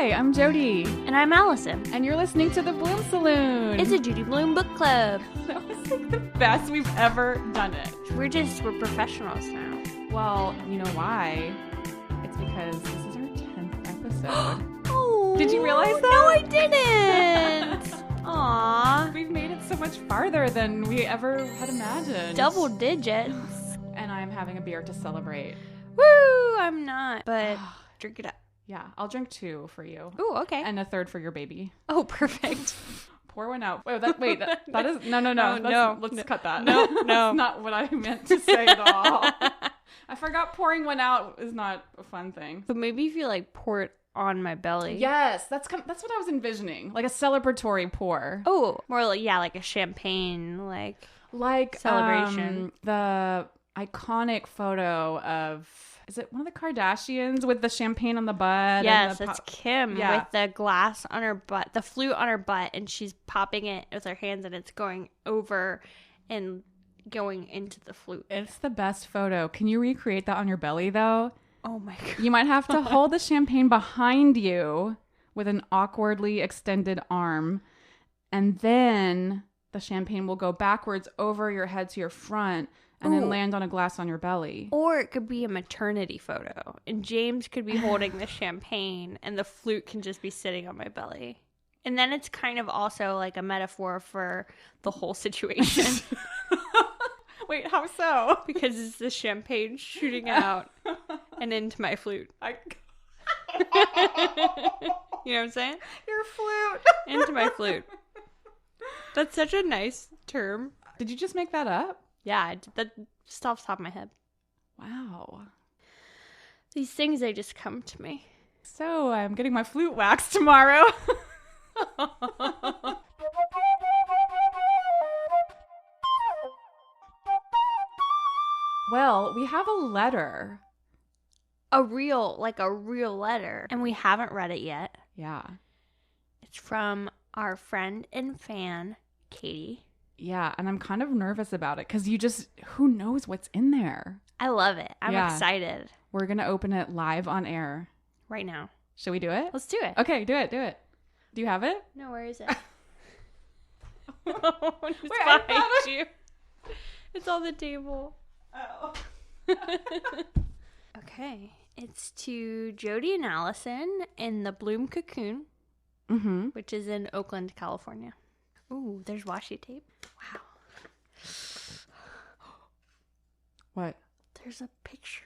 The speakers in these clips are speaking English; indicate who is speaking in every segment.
Speaker 1: Hi, I'm Jody.
Speaker 2: And I'm Allison.
Speaker 1: And you're listening to the Blume Saloon.
Speaker 2: It's a Judy Blume book club.
Speaker 1: That was like the best we've ever done it.
Speaker 2: We're professionals now.
Speaker 1: Well, you know why? It's because this is our 10th episode.
Speaker 2: Oh,
Speaker 1: did you realize that?
Speaker 2: No, I didn't. Aw.
Speaker 1: We've made it so much farther than we ever had imagined.
Speaker 2: Double digits.
Speaker 1: And I'm having a beer to celebrate.
Speaker 2: Woo, I'm not. But drink it up.
Speaker 1: Yeah, I'll drink 2 for you.
Speaker 2: Ooh, okay.
Speaker 1: And a 3rd for your baby.
Speaker 2: Oh, perfect.
Speaker 1: Pour one out. That is no. Let's cut that.
Speaker 2: No.
Speaker 1: That's not what I meant to say at all. I forgot pouring one out is not a fun thing.
Speaker 2: But maybe if you pour it on my belly.
Speaker 1: Yes, that's what I was envisioning, like a celebratory pour.
Speaker 2: Oh, more like a champagne
Speaker 1: like
Speaker 2: celebration.
Speaker 1: The iconic photo of. Is it one of the Kardashians with the champagne on the butt?
Speaker 2: Yes, it's Kim with the glass on her butt, the flute on her butt, and she's popping it with her hands, and it's going over and going into the flute.
Speaker 1: It's the best photo. Can you recreate that on your belly, though?
Speaker 2: Oh, my God.
Speaker 1: You might have to hold the champagne behind you with an awkwardly extended arm, and then the champagne will go backwards over your head to your front, and then land on a glass on your belly.
Speaker 2: Or it could be a maternity photo. And James could be holding the champagne and the flute can just be sitting on my belly. And then it's kind of also like a metaphor for the whole situation.
Speaker 1: Wait, how so?
Speaker 2: Because it's the champagne shooting out and into my flute. You know what I'm saying?
Speaker 1: Your flute.
Speaker 2: Into my flute. That's such a nice term.
Speaker 1: Did you just make that up?
Speaker 2: Yeah, that just off the top of my head.
Speaker 1: Wow.
Speaker 2: These things, they just come to me.
Speaker 1: So, I'm getting my flute waxed tomorrow. Well, we have a letter.
Speaker 2: A real letter. And we haven't read it yet.
Speaker 1: Yeah.
Speaker 2: It's from our friend and fan, Katie.
Speaker 1: Yeah, and I'm kind of nervous about it because who knows what's in there?
Speaker 2: I love it. I'm excited.
Speaker 1: We're going to open it live on air.
Speaker 2: Right now.
Speaker 1: Should we do it?
Speaker 2: Let's do it.
Speaker 1: Okay, do it. Do you have it?
Speaker 2: No, where is it?
Speaker 1: It's
Speaker 2: behind you. It's on the table.
Speaker 1: Oh.
Speaker 2: Okay. It's to Jody and Allison in the Blume Cocoon, which is in Oakland, California. Ooh, there's washi tape. Wow.
Speaker 1: What?
Speaker 2: There's a picture.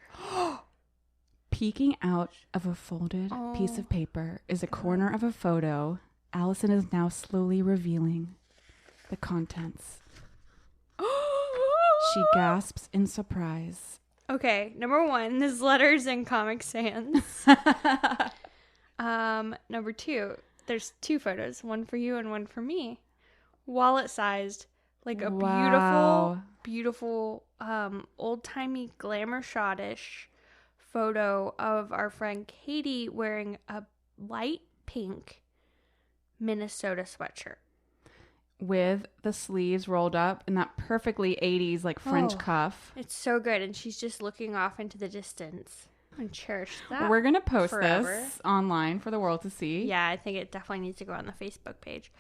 Speaker 1: Peeking out of a folded piece of paper is a corner of a photo. Allison is now slowly revealing the contents. She gasps in surprise.
Speaker 2: Okay, number 1, this letter's in Comic Sans. Number 2, there's 2 photos, one for you and one for me. Wallet-sized, like a beautiful, old-timey glamour shot-ish photo of our friend Katie wearing a light pink Minnesota sweatshirt.
Speaker 1: With the sleeves rolled up in that perfectly 80s French cuff.
Speaker 2: It's so good, and she's just looking off into the distance. And cherish that.
Speaker 1: We're going to post
Speaker 2: forever.
Speaker 1: this online for the world to see.
Speaker 2: Yeah, I think it definitely needs to go on the Facebook page.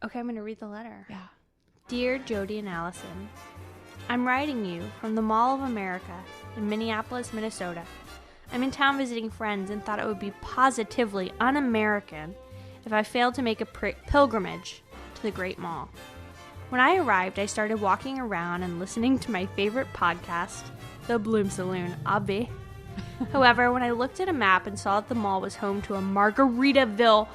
Speaker 2: Okay, I'm going to read the letter.
Speaker 1: Yeah.
Speaker 2: Dear Jody and Allison, I'm writing you from the Mall of America in Minneapolis, Minnesota. I'm in town visiting friends and thought it would be positively un-American if I failed to make a pilgrimage to the Great Mall. When I arrived, I started walking around and listening to my favorite podcast, The Blume Saloon, obvi. However, when I looked at a map and saw that the mall was home to a Margaritaville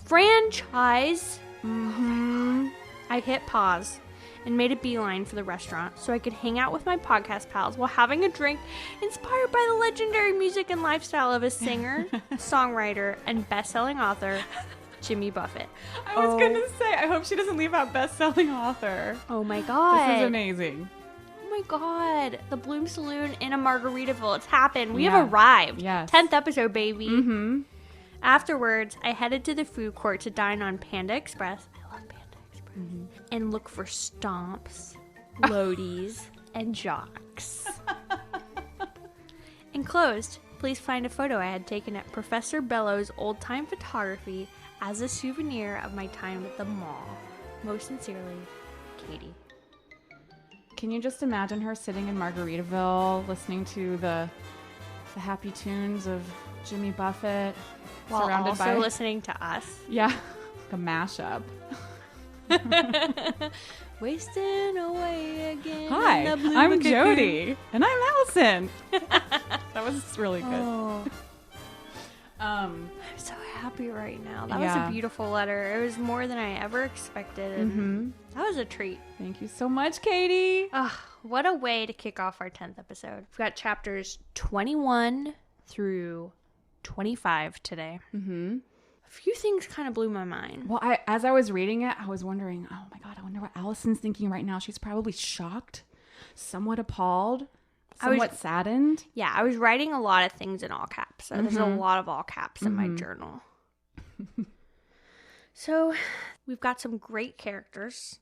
Speaker 2: franchise, I hit pause and made a beeline for the restaurant so I could hang out with my podcast pals while having a drink inspired by the legendary music and lifestyle of a singer, songwriter, and best-selling author, Jimmy Buffett.
Speaker 1: I was going to say, I hope she doesn't leave out best-selling author.
Speaker 2: Oh my God.
Speaker 1: This is amazing.
Speaker 2: Oh my God. The Blume Saloon in a Margaritaville. It's happened. We have arrived.
Speaker 1: Yes.
Speaker 2: 10th episode, baby. Afterwards, I headed to the food court to dine on Panda Express. I love Panda Express. And look for stomps, loadies, and jocks. Enclosed, Please find a photo I had taken at Professor Bellow's old-time photography as a souvenir of my time at the mall. Most sincerely, Katie.
Speaker 1: Can you just imagine her sitting in Margaritaville listening to the happy tunes of Jimmy Buffett
Speaker 2: While
Speaker 1: surrounded
Speaker 2: also
Speaker 1: by
Speaker 2: listening to us.
Speaker 1: Yeah, like a mashup.
Speaker 2: Wasting away again.
Speaker 1: Hi,
Speaker 2: in the Blume
Speaker 1: I'm
Speaker 2: Head.
Speaker 1: Jody. And I'm Alison. That was really good.
Speaker 2: Oh,
Speaker 1: Um,
Speaker 2: I'm so happy right now. That was
Speaker 1: Yeah.
Speaker 2: a beautiful letter. It was more than I ever expected. And that was a treat.
Speaker 1: Thank you so much, Katie.
Speaker 2: Ugh, what a way to kick off our 10th episode. We've got chapters 21 through 25 today.
Speaker 1: Mm-hmm.
Speaker 2: A few things kind of blew my mind.
Speaker 1: Well, as I was reading it, I was wondering, oh my God, I wonder what Alison's thinking right now. She's probably shocked, somewhat appalled, somewhat saddened.
Speaker 2: Yeah, I was writing a lot of things in all caps. So there's a lot of all caps in my journal. So we've got some great characters.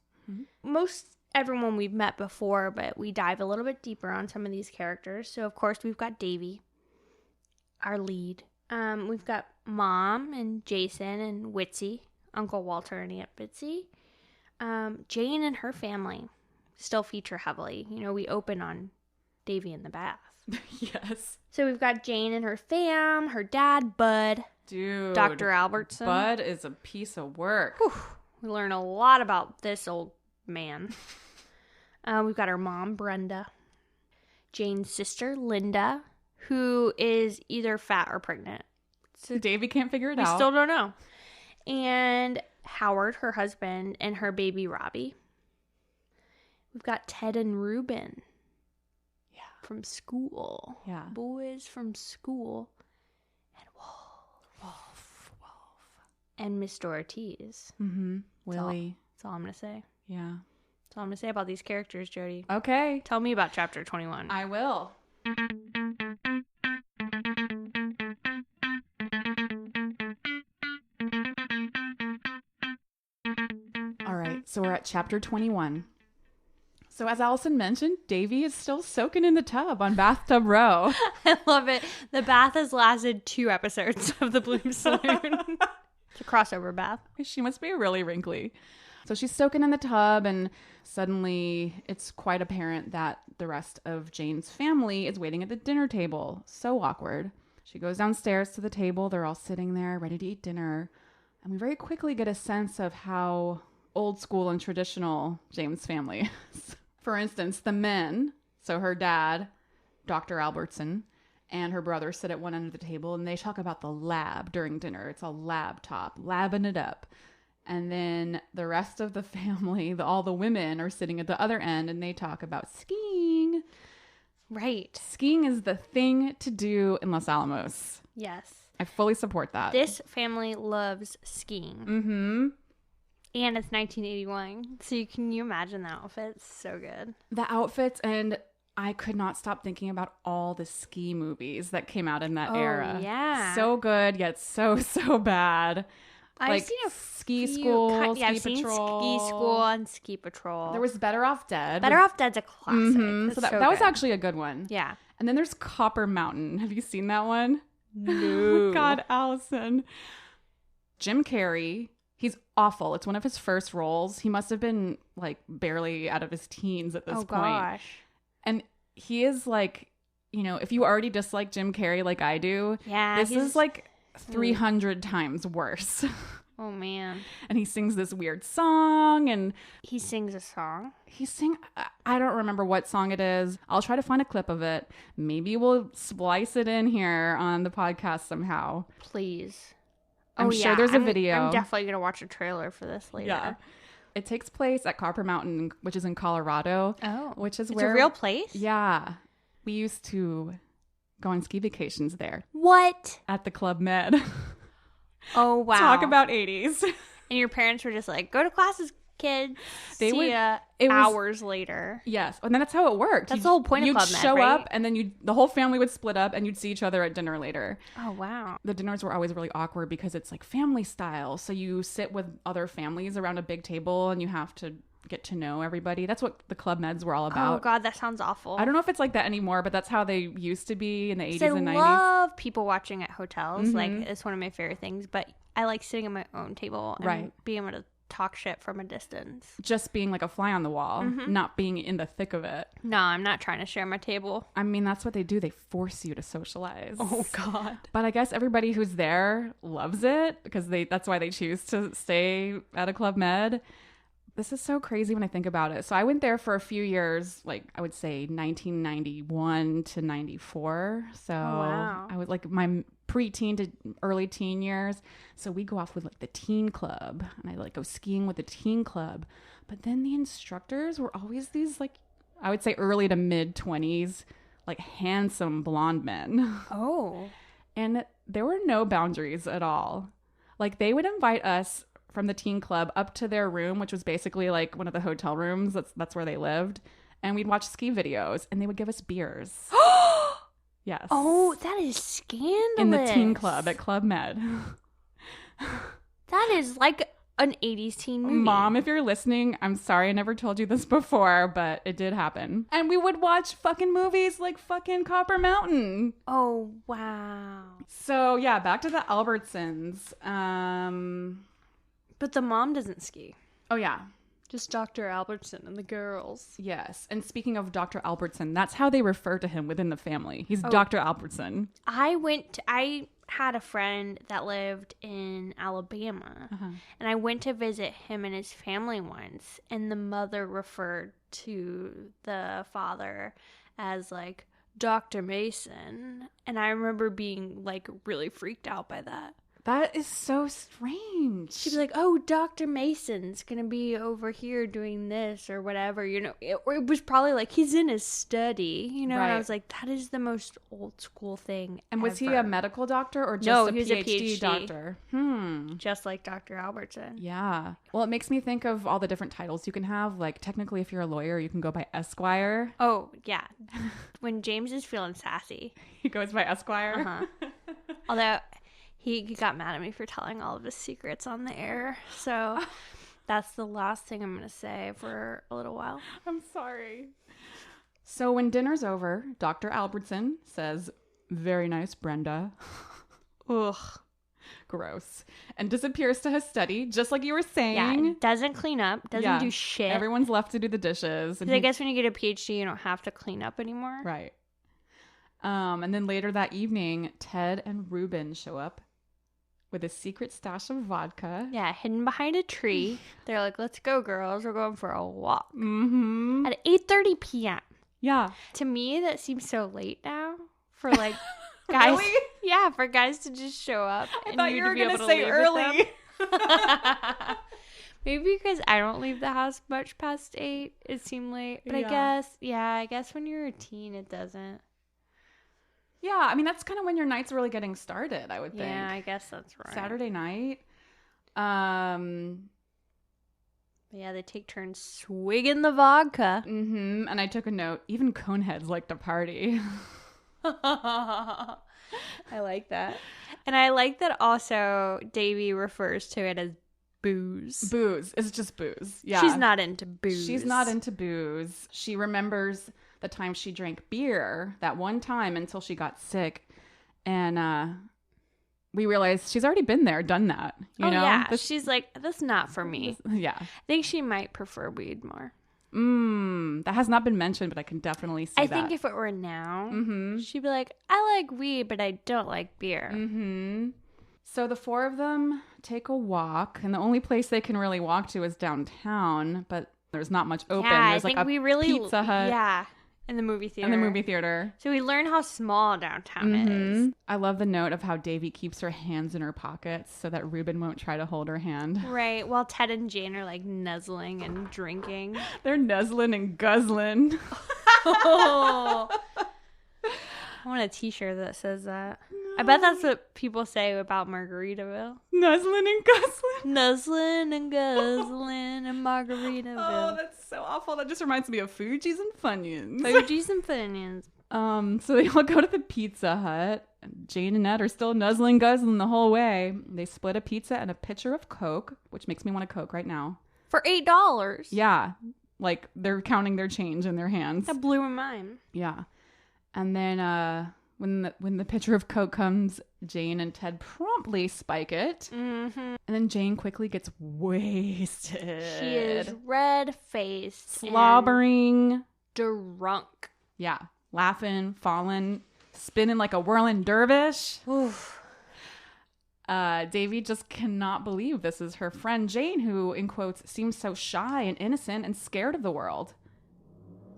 Speaker 2: Most everyone we've met before, but we dive a little bit deeper on some of these characters. So, of course, we've got Davy, our lead. We've got Mom and Jason and Witsy, Uncle Walter and Aunt Bitsy. Jane and her family still feature heavily. You know, we open on Davy in the bath.
Speaker 1: Yes.
Speaker 2: So we've got Jane and her fam, her dad, Bud,
Speaker 1: Dude.
Speaker 2: Dr. Albertson.
Speaker 1: Bud is a piece of work.
Speaker 2: Whew. We learn a lot about this old man. We've got her mom, Brenda. Jane's sister, Linda, who is either fat or pregnant.
Speaker 1: So Davy can't figure it
Speaker 2: We
Speaker 1: out.
Speaker 2: still don't know. And Howard, her husband, and her baby, Robbie. We've got Ted and Reuben.
Speaker 1: Yeah.
Speaker 2: From school.
Speaker 1: Yeah.
Speaker 2: Boys from school. And
Speaker 1: Wolf.
Speaker 2: And Miss Ortiz.
Speaker 1: Mm-hmm. Willie.
Speaker 2: That's all I'm going to say.
Speaker 1: Yeah.
Speaker 2: That's all I'm going to say about these characters, Jody.
Speaker 1: Okay.
Speaker 2: Tell me about chapter 21.
Speaker 1: I will. All right, so we're at chapter 21. So as Alison mentioned, Davy is still soaking in the tub on Bathtub Row.
Speaker 2: I love it. The bath has lasted 2 episodes of the Blume Saloon. It's a crossover bath.
Speaker 1: She must be really wrinkly. So she's soaking in the tub, and suddenly it's quite apparent that the rest of Jane's family is waiting at the dinner table. So awkward. She goes downstairs to the table. They're all sitting there ready to eat dinner. And we very quickly get a sense of how old school and traditional Jane's family is. For instance, the men, so her dad, Dr. Albertson, and her brother sit at one end of the table, and they talk about the lab during dinner. It's a laptop, labbing it up. And then the rest of the family, all the women are sitting at the other end, and they talk about skiing.
Speaker 2: Right.
Speaker 1: Skiing is the thing to do in Los Alamos.
Speaker 2: Yes.
Speaker 1: I fully support that.
Speaker 2: This family loves skiing.
Speaker 1: Mm-hmm.
Speaker 2: And it's 1981. So can you imagine the outfits? So good.
Speaker 1: The outfits, and I could not stop thinking about all the ski movies that came out in that era.
Speaker 2: Yeah.
Speaker 1: So good, yet so bad.
Speaker 2: I've seen a
Speaker 1: ski
Speaker 2: few
Speaker 1: school,
Speaker 2: I've
Speaker 1: ski
Speaker 2: seen
Speaker 1: patrol.
Speaker 2: Ski School and Ski Patrol.
Speaker 1: There was Better Off Dead.
Speaker 2: Better Off Dead's a classic.
Speaker 1: Mm-hmm. So that was
Speaker 2: good.
Speaker 1: actually a good one.
Speaker 2: Yeah.
Speaker 1: And then there's Copper Mountain. Have you seen that one?
Speaker 2: No.
Speaker 1: Oh my God, Allison. Jim Carrey. He's awful. It's one of his first roles. He must have been like barely out of his teens at this point.
Speaker 2: Gosh.
Speaker 1: And he is like, you know, if you already dislike Jim Carrey like I do,
Speaker 2: Yeah.
Speaker 1: this is like 300 times worse.
Speaker 2: Oh, man.
Speaker 1: And he sings this weird song, and
Speaker 2: He sings a song.
Speaker 1: I don't remember what song it is. I'll try to find a clip of it. Maybe we'll splice it in here on the podcast somehow.
Speaker 2: Please.
Speaker 1: I'm sure there's a video.
Speaker 2: I'm definitely going to watch a trailer for this later.
Speaker 1: Yeah. It takes place at Copper Mountain, which is in Colorado.
Speaker 2: Oh.
Speaker 1: Which is
Speaker 2: It's
Speaker 1: where
Speaker 2: a real place?
Speaker 1: Yeah. We used to go on ski vacations there
Speaker 2: What?
Speaker 1: at the Club Med.
Speaker 2: Oh, wow.
Speaker 1: Talk about 80s.
Speaker 2: And your parents were just like, go to classes, kids.
Speaker 1: They
Speaker 2: See
Speaker 1: would-
Speaker 2: ya
Speaker 1: it was-
Speaker 2: hours later.
Speaker 1: Yes. And then that's how it worked.
Speaker 2: That's the whole point of
Speaker 1: You'd
Speaker 2: Club Med,
Speaker 1: show
Speaker 2: right?
Speaker 1: up, and then the whole family would split up, and you'd see each other at dinner later.
Speaker 2: Oh, wow.
Speaker 1: The dinners were always really awkward because it's like family style. So you sit with other families around a big table, and you have to get to know everybody. That's what the Club Meds were all
Speaker 2: Oh
Speaker 1: about.
Speaker 2: God, that sounds awful.
Speaker 1: I don't know if it's like that anymore, but that's how they used to be in the 80s and 90s.
Speaker 2: I love people watching at hotels. Like, it's one of my favorite things. But I like sitting at my own table and being able to talk shit from a distance.
Speaker 1: Just being like a fly on the wall, not being in the thick of it.
Speaker 2: No, I'm not trying to share my table.
Speaker 1: I mean, that's what they do. They force you to socialize.
Speaker 2: Oh God.
Speaker 1: But I guess everybody who's there loves it because that's why they choose to stay at a Club Med. This is so crazy when I think about it. So I went there for a few years, like I would say 1991 to 94. So
Speaker 2: wow.
Speaker 1: I was like my preteen to early teen years. So we go off with like the teen club and I like go skiing with the teen club. But then the instructors were always these like, I would say early to mid 20s, like handsome blonde men.
Speaker 2: Oh.
Speaker 1: And there were no boundaries at all. Like they would invite us from the teen club up to their room, which was basically like one of the hotel rooms. That's where they lived. And we'd watch ski videos and they would give us beers. Yes.
Speaker 2: Oh, that is scandalous.
Speaker 1: In the teen club at Club Med.
Speaker 2: That is like an 80s teen movie.
Speaker 1: Mom, if you're listening, I'm sorry I never told you this before, but it did happen. And we would watch fucking movies like fucking Copper Mountain.
Speaker 2: Oh, wow.
Speaker 1: So yeah, back to the Albertsons.
Speaker 2: But the mom doesn't ski.
Speaker 1: Oh yeah.
Speaker 2: Just Dr. Albertson and the girls.
Speaker 1: Yes. And speaking of Dr. Albertson, that's how they refer to him within the family. He's Dr. Albertson.
Speaker 2: I had a friend that lived in Alabama. And I went to visit him and his family once. And the mother referred to the father as like Dr. Mason. And I remember being like really freaked out by that.
Speaker 1: That is so strange.
Speaker 2: She'd be like, oh, Dr. Mason's going to be over here doing this or whatever, you know. It was probably like, he's in his study, you know.
Speaker 1: Right.
Speaker 2: And I was like, that is the most old school thing
Speaker 1: And was he
Speaker 2: ever.
Speaker 1: a medical doctor or just
Speaker 2: No,
Speaker 1: a
Speaker 2: he was
Speaker 1: PhD,
Speaker 2: a PhD
Speaker 1: doctor?
Speaker 2: Just like Dr. Albertson.
Speaker 1: Yeah. Well, it makes me think of all the different titles you can have. Like, technically, if you're a lawyer, you can go by Esquire.
Speaker 2: Oh, yeah. When James is feeling sassy.
Speaker 1: He goes by Esquire.
Speaker 2: Although... He got mad at me for telling all of his secrets on the air. So that's the last thing I'm going to say for a little while.
Speaker 1: I'm sorry. So when dinner's over, Dr. Albertson says, very nice, Brenda. Ugh. Gross. And disappears to his study, just like you were saying.
Speaker 2: Yeah, doesn't clean up, doesn't do shit.
Speaker 1: Everyone's left to do the dishes.
Speaker 2: And I guess when you get a PhD, you don't have to clean up anymore.
Speaker 1: Right. And then later that evening, Ted and Ruben show up with a secret stash of vodka.
Speaker 2: Yeah, hidden behind a tree. They're like, let's go, girls. We're going for a walk.
Speaker 1: Mm-hmm.
Speaker 2: At 8:30 p.m.
Speaker 1: Yeah.
Speaker 2: To me, that seems so late now for like guys.
Speaker 1: Really?
Speaker 2: Yeah, for guys to just show up.
Speaker 1: I thought you were going to say early.
Speaker 2: Maybe because I don't leave the house much past 8. It seemed late. But I guess when you're a teen, it doesn't.
Speaker 1: Yeah, I mean, that's kind of when your night's really getting started, I would think.
Speaker 2: Yeah, I guess that's right.
Speaker 1: Saturday night.
Speaker 2: Yeah, they take turns swigging the vodka.
Speaker 1: Mm-hmm. And I took a note. Even coneheads like to party.
Speaker 2: I like that. And I like that also Davy refers to it as booze.
Speaker 1: Booze. It's just booze. Yeah.
Speaker 2: She's not into booze.
Speaker 1: She's not into booze. She remembers the time she drank beer that one time until she got sick. And we realized she's already been there, done that. You know?
Speaker 2: Yeah. She's like, that's not for me.
Speaker 1: Yeah.
Speaker 2: I think she might prefer weed more.
Speaker 1: That has not been mentioned, but I can definitely see that.
Speaker 2: I think if it were now, she'd be like, I like weed, but I don't like beer.
Speaker 1: Mm-hmm. So the four of them take a walk, and the only place they can really walk to is downtown, but there's not much open.
Speaker 2: Yeah,
Speaker 1: there's
Speaker 2: I
Speaker 1: like
Speaker 2: think
Speaker 1: a
Speaker 2: we really,
Speaker 1: Pizza Hut.
Speaker 2: Yeah, in the movie theater.
Speaker 1: In the movie theater.
Speaker 2: So we learn how small downtown is.
Speaker 1: I love the note of how Davy keeps her hands in her pockets so that Ruben won't try to hold her hand.
Speaker 2: Right, while Ted and Jane are like nuzzling and drinking.
Speaker 1: They're nuzzling and guzzling.
Speaker 2: Oh. I want a t-shirt that says that. No. I bet that's what people say about Margaritaville.
Speaker 1: Nuzzling and guzzling.
Speaker 2: Nuzzling and guzzling and Margaritaville.
Speaker 1: Oh, that's so awful. That just reminds me of Fugees and Funyuns.
Speaker 2: Fugees and Funyuns.
Speaker 1: So they all go to the Pizza Hut. Jane and Ed are still nuzzling guzzling the whole way. They split a pizza and a pitcher of Coke, which makes me want a Coke right now.
Speaker 2: For $8.
Speaker 1: Yeah. Like, they're counting their change in their hands.
Speaker 2: That blew my mind.
Speaker 1: Yeah. And then when the pitcher of Coke comes, Jane and Ted promptly spike it.
Speaker 2: Mm-hmm.
Speaker 1: And then Jane quickly gets wasted.
Speaker 2: She is red-faced.
Speaker 1: Slobbering.
Speaker 2: Drunk.
Speaker 1: Yeah. Laughing, falling, spinning like a whirling dervish.
Speaker 2: Oof.
Speaker 1: Davy just cannot believe this is her friend Jane, who, in quotes, seems so shy and innocent and scared of the world.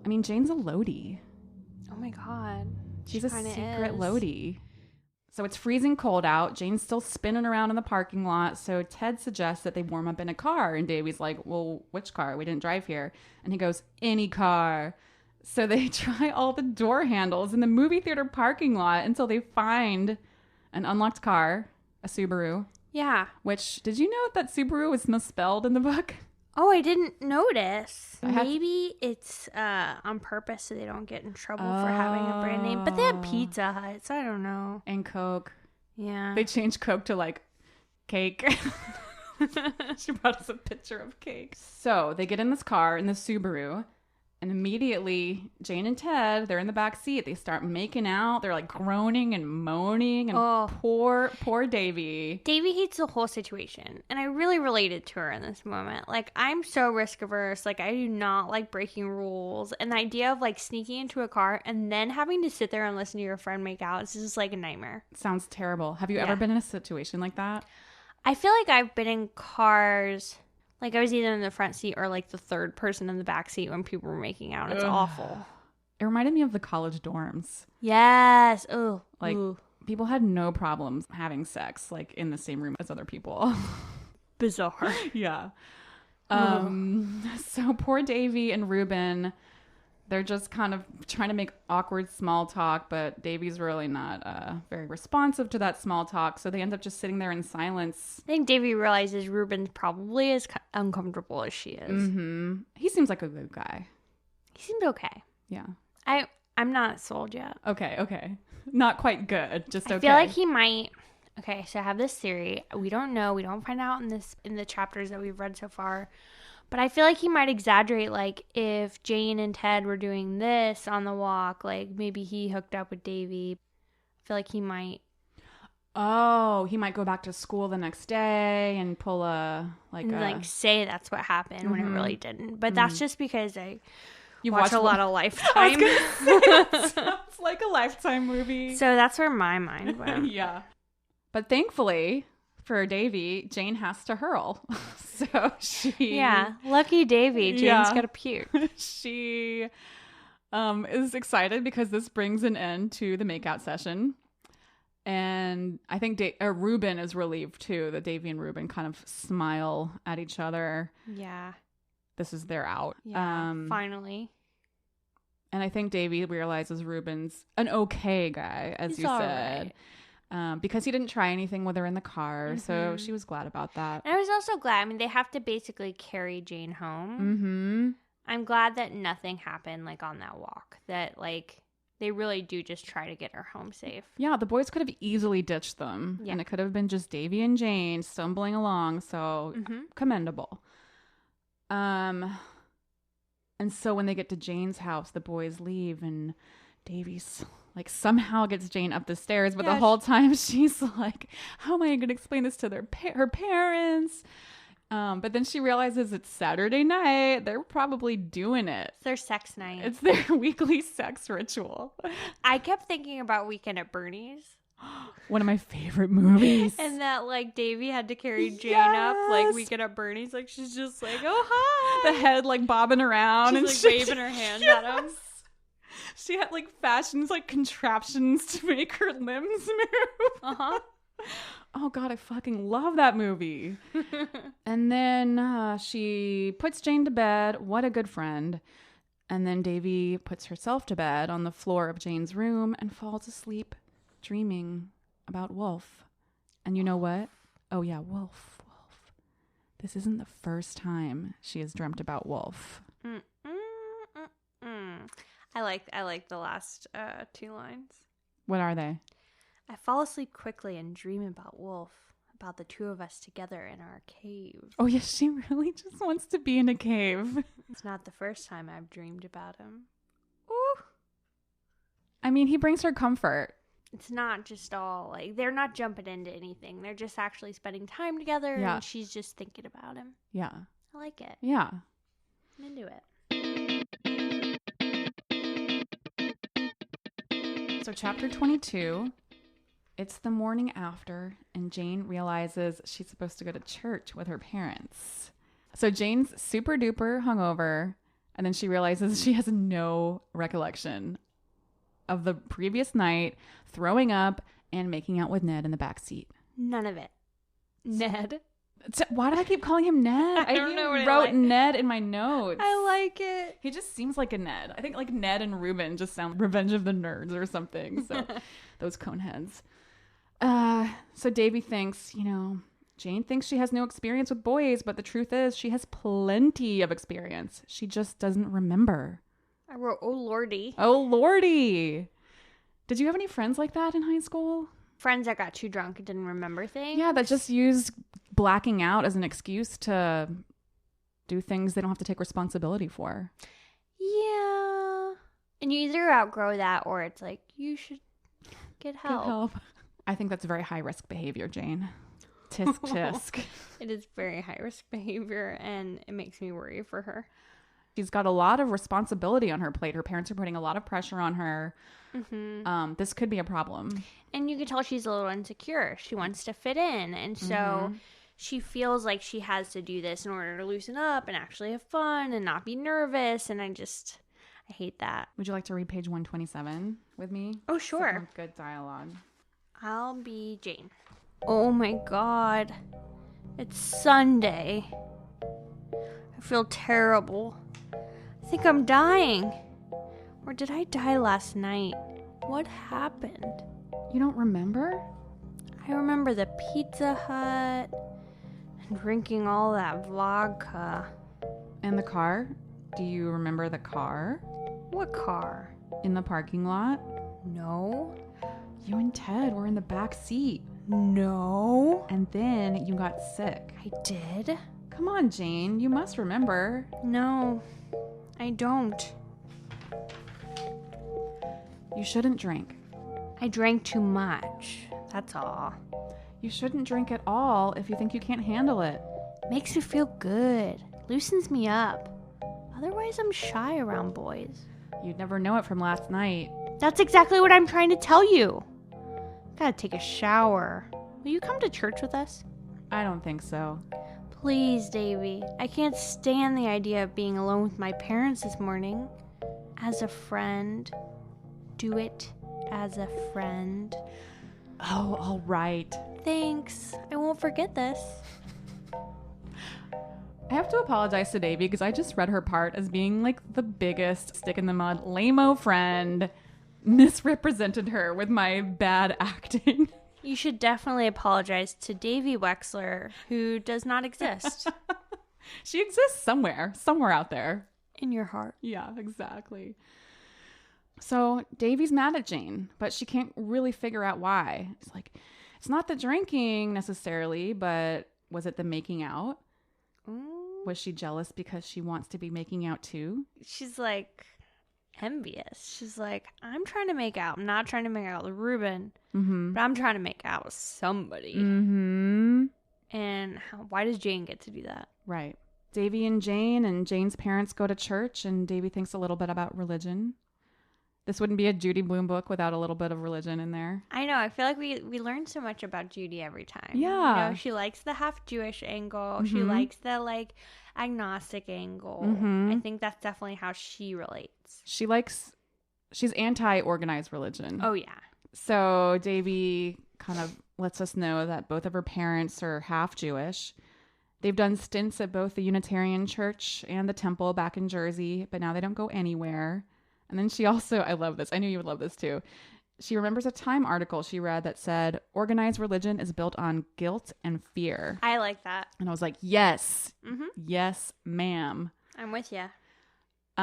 Speaker 1: I mean, Jane's a Lodi.
Speaker 2: Oh my God.
Speaker 1: She's a secret Lodi. So it's freezing cold out. Jane's still spinning around in the parking lot. So Ted suggests that they warm up in a car. And Davy's like, well, which car? We didn't drive here. And he goes, any car. So they try all the door handles in the movie theater parking lot until they find an unlocked car. A Subaru.
Speaker 2: Yeah.
Speaker 1: Which, did you know that Subaru was misspelled in the book?
Speaker 2: Oh, I didn't notice. Maybe it's on purpose so they don't get in trouble for having a brand name. But they had Pizza Hut, so I don't know.
Speaker 1: And Coke.
Speaker 2: Yeah.
Speaker 1: They changed Coke to, like, cake. She brought us a picture of cake. So they get in this car, in the Subaru. And immediately, Jane and Ted, they're in the back seat. They start making out. They're like groaning and moaning. And poor Davy.
Speaker 2: Davy hates the whole situation. And I really related to her in this moment. Like, I'm so risk averse. Like, I do not like breaking rules. And the idea of like sneaking into a car and then having to sit there and listen to your friend make out is just like a nightmare.
Speaker 1: Sounds terrible. Have you ever been in a situation like that?
Speaker 2: I feel like I've been in cars. Like, I was either in the front seat or, like, the third person in the back seat when people were making out. It's awful.
Speaker 1: It reminded me of the college dorms.
Speaker 2: Yes. Oh.
Speaker 1: Like, people had no problems having sex, like, in the same room as other people.
Speaker 2: Bizarre.
Speaker 1: Yeah. So poor Davy and Ruben, they're just kind of trying to make awkward small talk, but Davy's really not very responsive to that small talk, so they end up just sitting there in silence.
Speaker 2: I think Davy realizes Ruben's probably as uncomfortable as she is.
Speaker 1: Mm-hmm. He seems like a good guy.
Speaker 2: He seems okay.
Speaker 1: Yeah.
Speaker 2: I'm not sold yet.
Speaker 1: Okay. Not quite good, just okay.
Speaker 2: I feel like he might... Okay, so I have this theory. We don't know. We don't find out in the chapters that we've read so far. But I feel like he might exaggerate, like, if Jane and Ted were doing this on the walk, like, maybe he hooked up with Davy. I feel like he might.
Speaker 1: Oh, he might go back to school the next day and pull like
Speaker 2: say that's what happened when it really didn't. But that's just because you watch a lot of Lifetime.
Speaker 1: I was gonna say, it sounds like a Lifetime movie.
Speaker 2: So that's where my mind went.
Speaker 1: Yeah. But thankfully... for Davy, Jane has to hurl. So she...
Speaker 2: Yeah, lucky Davy. Jane's got to puke.
Speaker 1: She is excited because this brings an end to the makeout session. And I think Ruben is relieved, too, that Davy and Ruben kind of smile at each other.
Speaker 2: Yeah.
Speaker 1: This is their out.
Speaker 2: Yeah, finally.
Speaker 1: And I think Davy realizes Ruben's an okay guy, as you said. Right. Because he didn't try anything with her in the car. Mm-hmm. So she was glad about that.
Speaker 2: And I was also glad. I mean, they have to basically carry Jane home.
Speaker 1: Mm-hmm.
Speaker 2: I'm glad that nothing happened, like, on that walk. That, like, they really do just try to get her home safe. Yeah,
Speaker 1: the boys could have easily ditched them. Yeah. And it could have been just Davy and Jane stumbling along. So commendable. And so when they get to Jane's house, the boys leave and Davy's... like, somehow gets Jane up the stairs, but the whole time she's like, how am I going to explain this to her parents? But then she realizes it's Saturday night. They're probably doing it.
Speaker 2: It's their sex night.
Speaker 1: It's their weekly sex ritual.
Speaker 2: I kept thinking about Weekend at Bernie's.
Speaker 1: One of my favorite movies.
Speaker 2: And that, like, Davy had to carry Jane up, like, Weekend at Bernie's. Like, she's just like, oh, hi.
Speaker 1: The head, like, bobbing around.
Speaker 2: She's, like, waving her hand at him.
Speaker 1: She had, like, fashions, like, contraptions to make her limbs move.
Speaker 2: Uh-huh.
Speaker 1: Oh, God, I fucking love that movie. And then she puts Jane to bed. What a good friend. And then Davy puts herself to bed on the floor of Jane's room and falls asleep, dreaming about Wolf. And you know what? Oh, yeah, Wolf. This isn't the first time she has dreamt about Wolf.
Speaker 2: I like the last 2 lines.
Speaker 1: What are they?
Speaker 2: I fall asleep quickly and dream about Wolf. about the two of us together in our cave.
Speaker 1: Oh, yes, she really just wants to be in a cave.
Speaker 2: It's not the first time I've dreamed about him.
Speaker 1: Ooh. I mean, he brings her comfort.
Speaker 2: It's not just all, like, they're not jumping into anything. They're just actually spending time together,
Speaker 1: Yeah.
Speaker 2: and she's just thinking about him.
Speaker 1: Yeah.
Speaker 2: I like it.
Speaker 1: Yeah.
Speaker 2: I'm into it.
Speaker 1: So chapter 22, it's the morning after, and Jane realizes she's supposed to go to church with her parents. So Jane's super duper hungover, and then she realizes she has no recollection of the previous night throwing up and making out with Ned in the back seat.
Speaker 2: None of it. Ned.
Speaker 1: Why did I keep calling him Ned?
Speaker 2: I don't know what I
Speaker 1: wrote
Speaker 2: like.
Speaker 1: Ned in my notes.
Speaker 2: I like it.
Speaker 1: He just seems like a Ned. I think like Ned and Ruben just sound Revenge of the Nerds or something. So those coneheads. So Davy thinks, Jane thinks she has no experience with boys, but the truth is she has plenty of experience. She just doesn't remember.
Speaker 2: I wrote, oh lordy.
Speaker 1: Oh lordy. Did you have any friends like that in high school?
Speaker 2: Friends that got too drunk and didn't remember things.
Speaker 1: Yeah, that just used blacking out as an excuse to do things they don't have to take responsibility for.
Speaker 2: Yeah. And you either outgrow that or it's like, you should get help.
Speaker 1: Get help. I think that's very high risk behavior, Jane. Tisk tisk.
Speaker 2: It is very high risk behavior and it makes me worry for her.
Speaker 1: She's got a lot of responsibility on her plate. Her parents are putting a lot of pressure on her.
Speaker 2: Mm-hmm.
Speaker 1: This could be a problem.
Speaker 2: And you can tell she's a little insecure. She wants to fit in. And so she feels like she has to do this in order to loosen up and actually have fun and not be nervous. And I hate that.
Speaker 1: Would you like to read page 127 with me?
Speaker 2: Oh, sure.
Speaker 1: Some good dialogue.
Speaker 2: I'll be Jane. Oh my God. It's Sunday. I feel terrible. I think I'm dying. Or did I die last night? What happened?
Speaker 1: You don't remember?
Speaker 2: I remember the Pizza Hut and drinking all that vodka.
Speaker 1: And the car? Do you remember the car?
Speaker 2: What car?
Speaker 1: In the parking lot?
Speaker 2: No.
Speaker 1: You and Ted were in the back seat.
Speaker 2: No.
Speaker 1: And then you got sick.
Speaker 2: I did?
Speaker 1: Come on, Jane. You must remember.
Speaker 2: No, I don't.
Speaker 1: You shouldn't drink.
Speaker 2: I drank too much. That's all.
Speaker 1: You shouldn't drink at all if you think you can't handle it.
Speaker 2: Makes me feel good. Loosens me up. Otherwise, I'm shy around boys.
Speaker 1: You'd never know it from last night.
Speaker 2: That's exactly what I'm trying to tell you. Gotta take a shower. Will you come to church with us?
Speaker 1: I don't think so.
Speaker 2: Please, Davy. I can't stand the idea of being alone with my parents this morning. As a friend. Do it as a friend.
Speaker 1: Oh, all right.
Speaker 2: Thanks. I won't forget this.
Speaker 1: I have to apologize to Davy because I just read her part as being like the biggest stick in the mud, lame-o friend. Misrepresented her with my bad acting.
Speaker 2: You should definitely apologize to Davy Wexler, who does not exist.
Speaker 1: She exists somewhere out there.
Speaker 2: In your heart.
Speaker 1: Yeah, exactly. So Davy's mad at Jane, but she can't really figure out why. It's like, it's not the drinking necessarily, but was it the making out? Was she jealous because she wants to be making out too?
Speaker 2: She's like envious. She's like, I'm trying to make out. I'm not trying to make out with Ruben, but I'm trying to make out with somebody.
Speaker 1: Mm-hmm.
Speaker 2: And why does Jane get to do that?
Speaker 1: Right. Davy and Jane's parents go to church, and Davy thinks a little bit about religion. This wouldn't be a Judy Blume book without a little bit of religion in there.
Speaker 2: I know. I feel like we learn so much about Judy every time.
Speaker 1: Yeah.
Speaker 2: You know, she likes the half Jewish angle. She likes the like agnostic angle. I think that's definitely how she relates.
Speaker 1: She's anti-organized religion.
Speaker 2: Oh, yeah.
Speaker 1: So Davy kind of lets us know that both of her parents are half Jewish. They've done stints at both the Unitarian Church and the Temple back in Jersey, but now they don't go anywhere. And then she also, I love this. I knew you would love this too. She remembers a Time article she read that said, organized religion is built on guilt and fear.
Speaker 2: I like that.
Speaker 1: And I was like, yes. Yes, ma'am.
Speaker 2: I'm with you.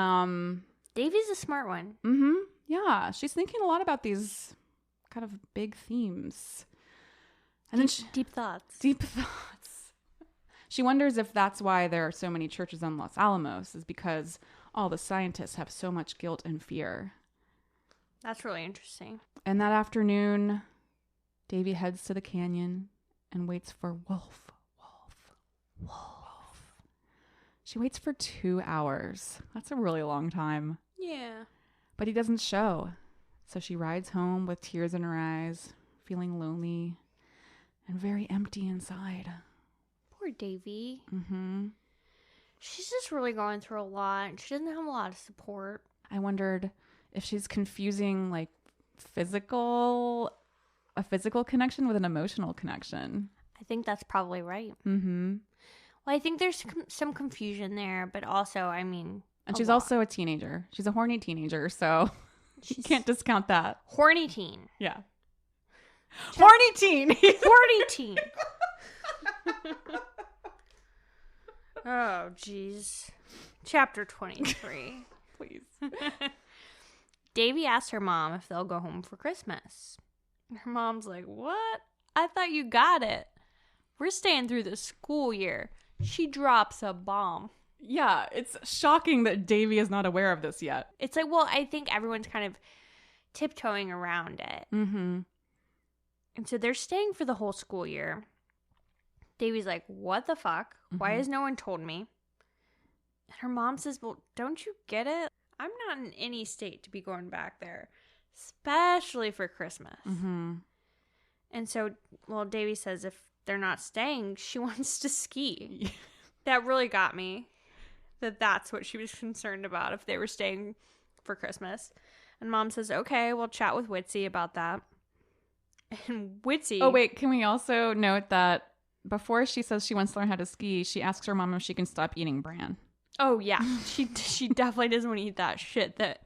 Speaker 1: Um,
Speaker 2: Davy's a smart one.
Speaker 1: Yeah, she's thinking a lot about these kind of big themes. And then
Speaker 2: deep thoughts.
Speaker 1: Deep thoughts. She wonders if that's why there are so many churches on Los Alamos, is because all the scientists have so much guilt and fear.
Speaker 2: That's really interesting.
Speaker 1: And that afternoon, Davy heads to the canyon and waits for Wolf. She waits for 2 hours. That's a really long time.
Speaker 2: Yeah.
Speaker 1: But he doesn't show. So she rides home with tears in her eyes, feeling lonely and very empty inside.
Speaker 2: Poor Davy.
Speaker 1: Mm-hmm.
Speaker 2: She's just really going through a lot. She doesn't have a lot of support.
Speaker 1: I wondered if she's confusing like a physical connection with an emotional connection.
Speaker 2: I think that's probably right.
Speaker 1: Mm-hmm.
Speaker 2: Well, I think there's some confusion there, but also, I mean...
Speaker 1: And she's also a teenager. She's a horny teenager, so you can't discount that.
Speaker 2: Horny teen.
Speaker 1: Yeah. Horny teen!
Speaker 2: Horny teen! Oh, jeez. Chapter 23.
Speaker 1: Please.
Speaker 2: Davy asks her mom if they'll go home for Christmas. Her mom's like, what? I thought you got it. We're staying through the school year. She drops a bomb.
Speaker 1: Yeah, it's shocking that Davy is not aware of this yet.
Speaker 2: It's like, well, I think everyone's kind of tiptoeing around it.
Speaker 1: Mm-hmm.
Speaker 2: And so they're staying for the whole school year. Davy's like, what the fuck? Why has no one told me? And her mom says, well, don't you get it? I'm not in any state to be going back there, especially for Christmas.
Speaker 1: Mm-hmm.
Speaker 2: And so, well, Davy says if they're not staying, she wants to ski. That really got me, that's what she was concerned about, if they were staying for Christmas. And Mom says, okay, we'll chat with Witsy about that. And Witsy...
Speaker 1: Oh, wait, can we also note that before she says she wants to learn how to ski, she asks her mom if she can stop eating bran.
Speaker 2: Oh, yeah. She definitely doesn't want to eat that shit that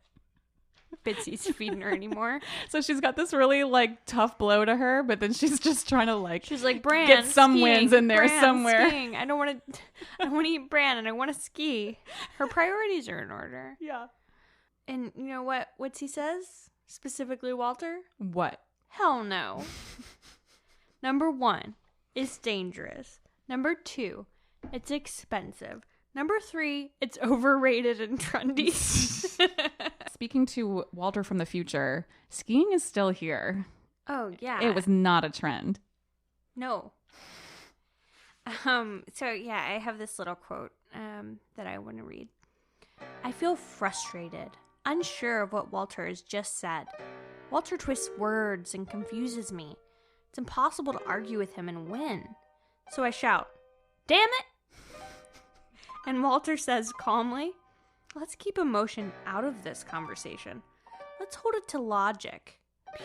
Speaker 2: Bitsy's feeding her anymore.
Speaker 1: So she's got this really, like, tough blow to her, but then she's just trying to, like...
Speaker 2: She's like, bran,
Speaker 1: get some
Speaker 2: skiing,
Speaker 1: wins in there
Speaker 2: bran,
Speaker 1: somewhere.
Speaker 2: Skiing. I want to eat bran and I want to ski. Her priorities are in order.
Speaker 1: Yeah.
Speaker 2: And you know what Witsy says? Specifically, Walter?
Speaker 1: What?
Speaker 2: Hell no. Number 1, it's dangerous. Number 2, it's expensive. Number 3, it's overrated and trendy.
Speaker 1: Speaking to Walter from the future, skiing is still here.
Speaker 2: Oh, yeah.
Speaker 1: It was not a trend.
Speaker 2: No. So, yeah, I have this little quote that I want to read. I feel frustrated, unsure of what Walter has just said. Walter twists words and confuses me. It's impossible to argue with him and win. So I shout, damn it! And Walter says calmly, let's keep emotion out of this conversation. Let's hold it to logic,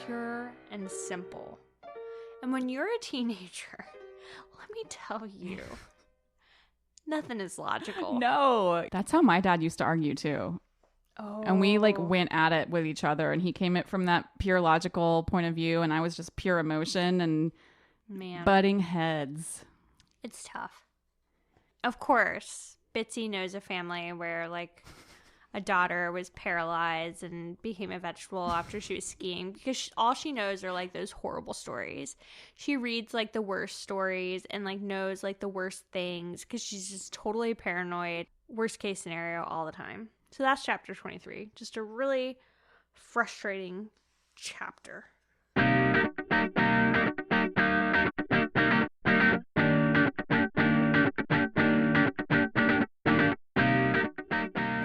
Speaker 2: pure and simple. And when you're a teenager, let me tell you, nothing is logical.
Speaker 1: No. That's how my dad used to argue too.
Speaker 2: Oh.
Speaker 1: And we like went at it with each other, and he came it from that pure logical point of view, and I was just pure emotion and butting heads.
Speaker 2: It's tough. Of course, Bitsy knows a family where like a daughter was paralyzed and became a vegetable after she was skiing, because all she knows are like those horrible stories. She reads like the worst stories and like knows like the worst things because she's just totally paranoid. Worst case scenario all the time. So that's chapter 23. Just a really frustrating chapter. And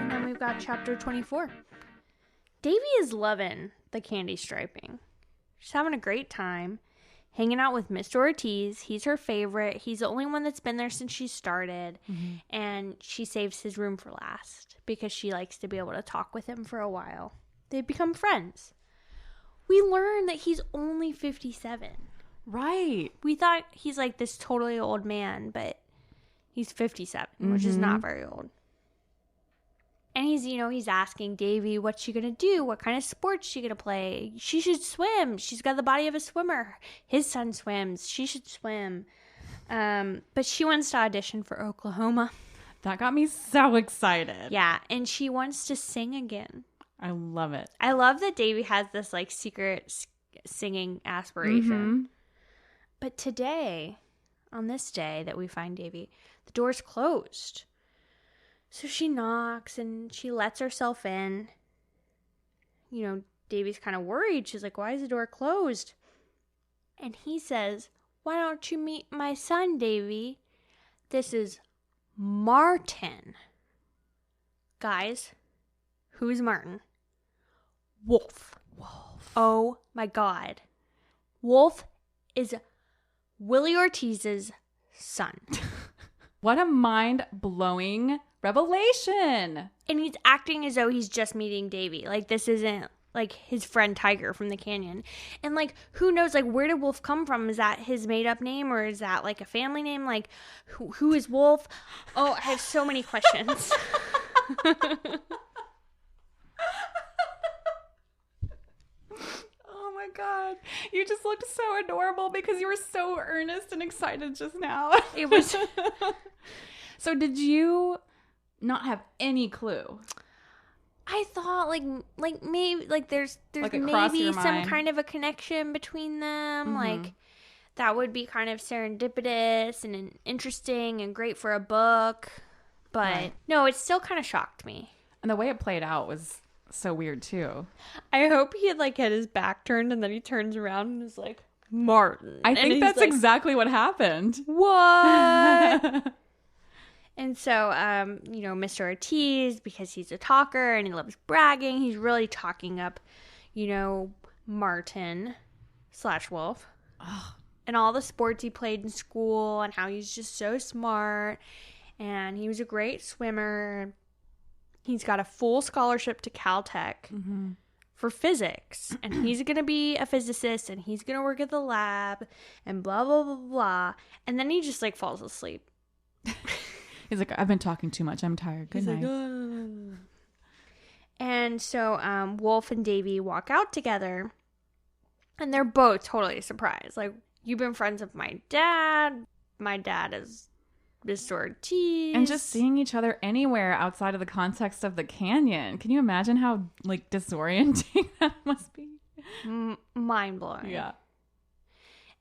Speaker 2: then we've got chapter 24. Davy is loving the candy striping. She's having a great time. Hanging out with Mr. Ortiz. He's her favorite. He's the only one that's been there since she started. Mm-hmm. And she saves his room for last because she likes to be able to talk with him for a while. They've become friends. We learn that he's only 57.
Speaker 1: Right.
Speaker 2: We thought he's like this totally old man, but he's 57, which is not very old. And he's asking Davy, what's she going to do? What kind of sports is she going to play? She should swim. She's got the body of a swimmer. His son swims. She should swim. But she wants to audition for Oklahoma.
Speaker 1: That got me so excited.
Speaker 2: Yeah, and she wants to sing again.
Speaker 1: I love it.
Speaker 2: I love that Davy has this like secret singing aspiration. But today, on this day that we find Davy, the door's closed. So she knocks and she lets herself in. You know, Davy's kind of worried. She's like, why is the door closed? And he says, why don't you meet my son, Davy? This is Martin. Guys, who is Martin? Wolf. Oh my God. Wolf is Willie Ortiz's son.
Speaker 1: What a mind-blowing revelation.
Speaker 2: And he's acting as though he's just meeting Davy. Like, this isn't like his friend Tiger from the canyon. And like, who knows, like, where did Wolf come from? Is that his made-up name, or is that like a family name? Like, who is Wolf? Oh, I have so many questions.
Speaker 1: Oh my God. You just looked so adorable because you were so earnest and excited just now.
Speaker 2: It was.
Speaker 1: So did you not have any clue?
Speaker 2: I thought like maybe like there's
Speaker 1: Like it crossed
Speaker 2: maybe
Speaker 1: your
Speaker 2: some
Speaker 1: mind.
Speaker 2: kind of a connection between them.
Speaker 1: Mhm.
Speaker 2: Like that would be kind of serendipitous and interesting and great for a book. But
Speaker 1: Right.
Speaker 2: no, it still kind of shocked me.
Speaker 1: And the way it played out was so weird too.
Speaker 2: I hope he had his back turned and then he turns around and is like, Martin.
Speaker 1: I think that's exactly what happened.
Speaker 2: What? And so, Mr. Ortiz, because he's a talker and he loves bragging, he's really talking up, Martin / Wolf.
Speaker 1: Oh,
Speaker 2: And all the sports he played in school and how he's just so smart. And he was a great swimmer. He's got a full scholarship to Caltech for physics. And he's going to be a physicist and he's going to work at the lab and blah, blah, blah, blah. And then he just falls asleep.
Speaker 1: he's like, I've been talking too much. I'm tired. Good night.
Speaker 2: And so Wolf and Davy walk out together. And they're both totally surprised. Like, you've been friends with my dad. My dad is Mr. Ortiz.
Speaker 1: And just seeing each other anywhere outside of the context of the canyon. Can you imagine how disorienting that must be?
Speaker 2: Mind-blowing.
Speaker 1: Yeah.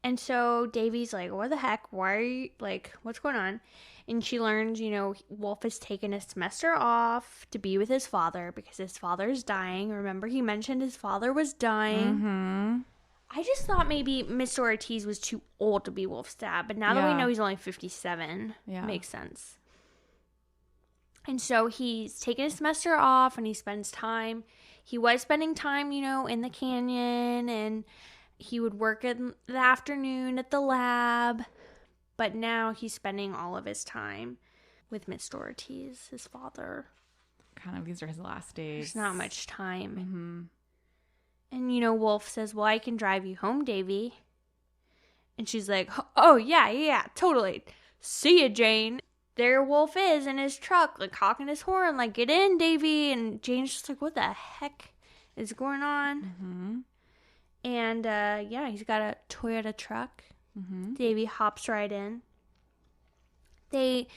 Speaker 2: And so Davy's like, what the heck? Why are you, what's going on? And she learns, Wolf has taken a semester off to be with his father because his father's dying. Remember, he mentioned his father was dying.
Speaker 1: Mm-hmm.
Speaker 2: I just thought maybe Mr. Ortiz was too old to be Wolf's dad. But now that we
Speaker 1: Yeah.
Speaker 2: know he's only 57,
Speaker 1: Yeah.
Speaker 2: makes sense. And so he's taken a semester off and he spends time. He was spending time, in the canyon, and he would work in the afternoon at the lab. But now he's spending all of his time with Mr. Ortiz, his father.
Speaker 1: Kind of, these are his last days.
Speaker 2: There's not much time.
Speaker 1: Mm-hmm.
Speaker 2: And, Wolf says, well, I can drive you home, Davy. And she's like, oh, yeah, totally. See ya, Jane. There Wolf is in his truck, honking his horn, get in, Davy. And Jane's just like, what the heck is going on?
Speaker 1: Mm-hmm.
Speaker 2: And, he's got a Toyota truck.
Speaker 1: Mm-hmm.
Speaker 2: Davy hops right in. They,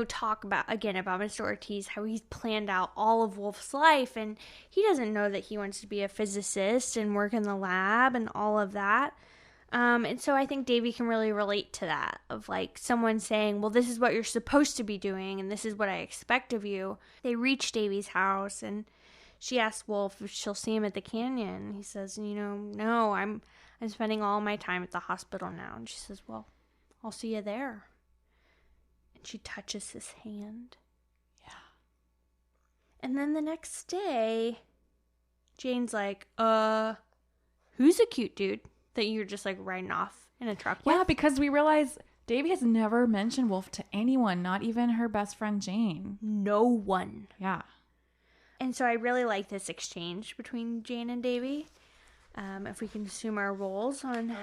Speaker 2: talk about Mr. Ortiz, how he's planned out all of Wolf's life, and he doesn't know that he wants to be a physicist and work in the lab and all of that. And so I think Davy can really relate to that, of someone saying, well, this is what you're supposed to be doing, and this is what I expect of you. They reach Davy's house, and she asks Wolf if she'll see him at the canyon. He says, no, I'm spending all my time at the hospital now. And she says, well, I'll see you there. And she touches his hand.
Speaker 1: Yeah.
Speaker 2: And then the next day, Jane's like, who's a cute dude that you're just riding off in a truck with?
Speaker 1: Yeah, because we realize Davy has never mentioned Wolf to anyone, not even her best friend Jane.
Speaker 2: No one.
Speaker 1: Yeah.
Speaker 2: And so I really like this exchange between Jane and Davy. If we can assume our roles on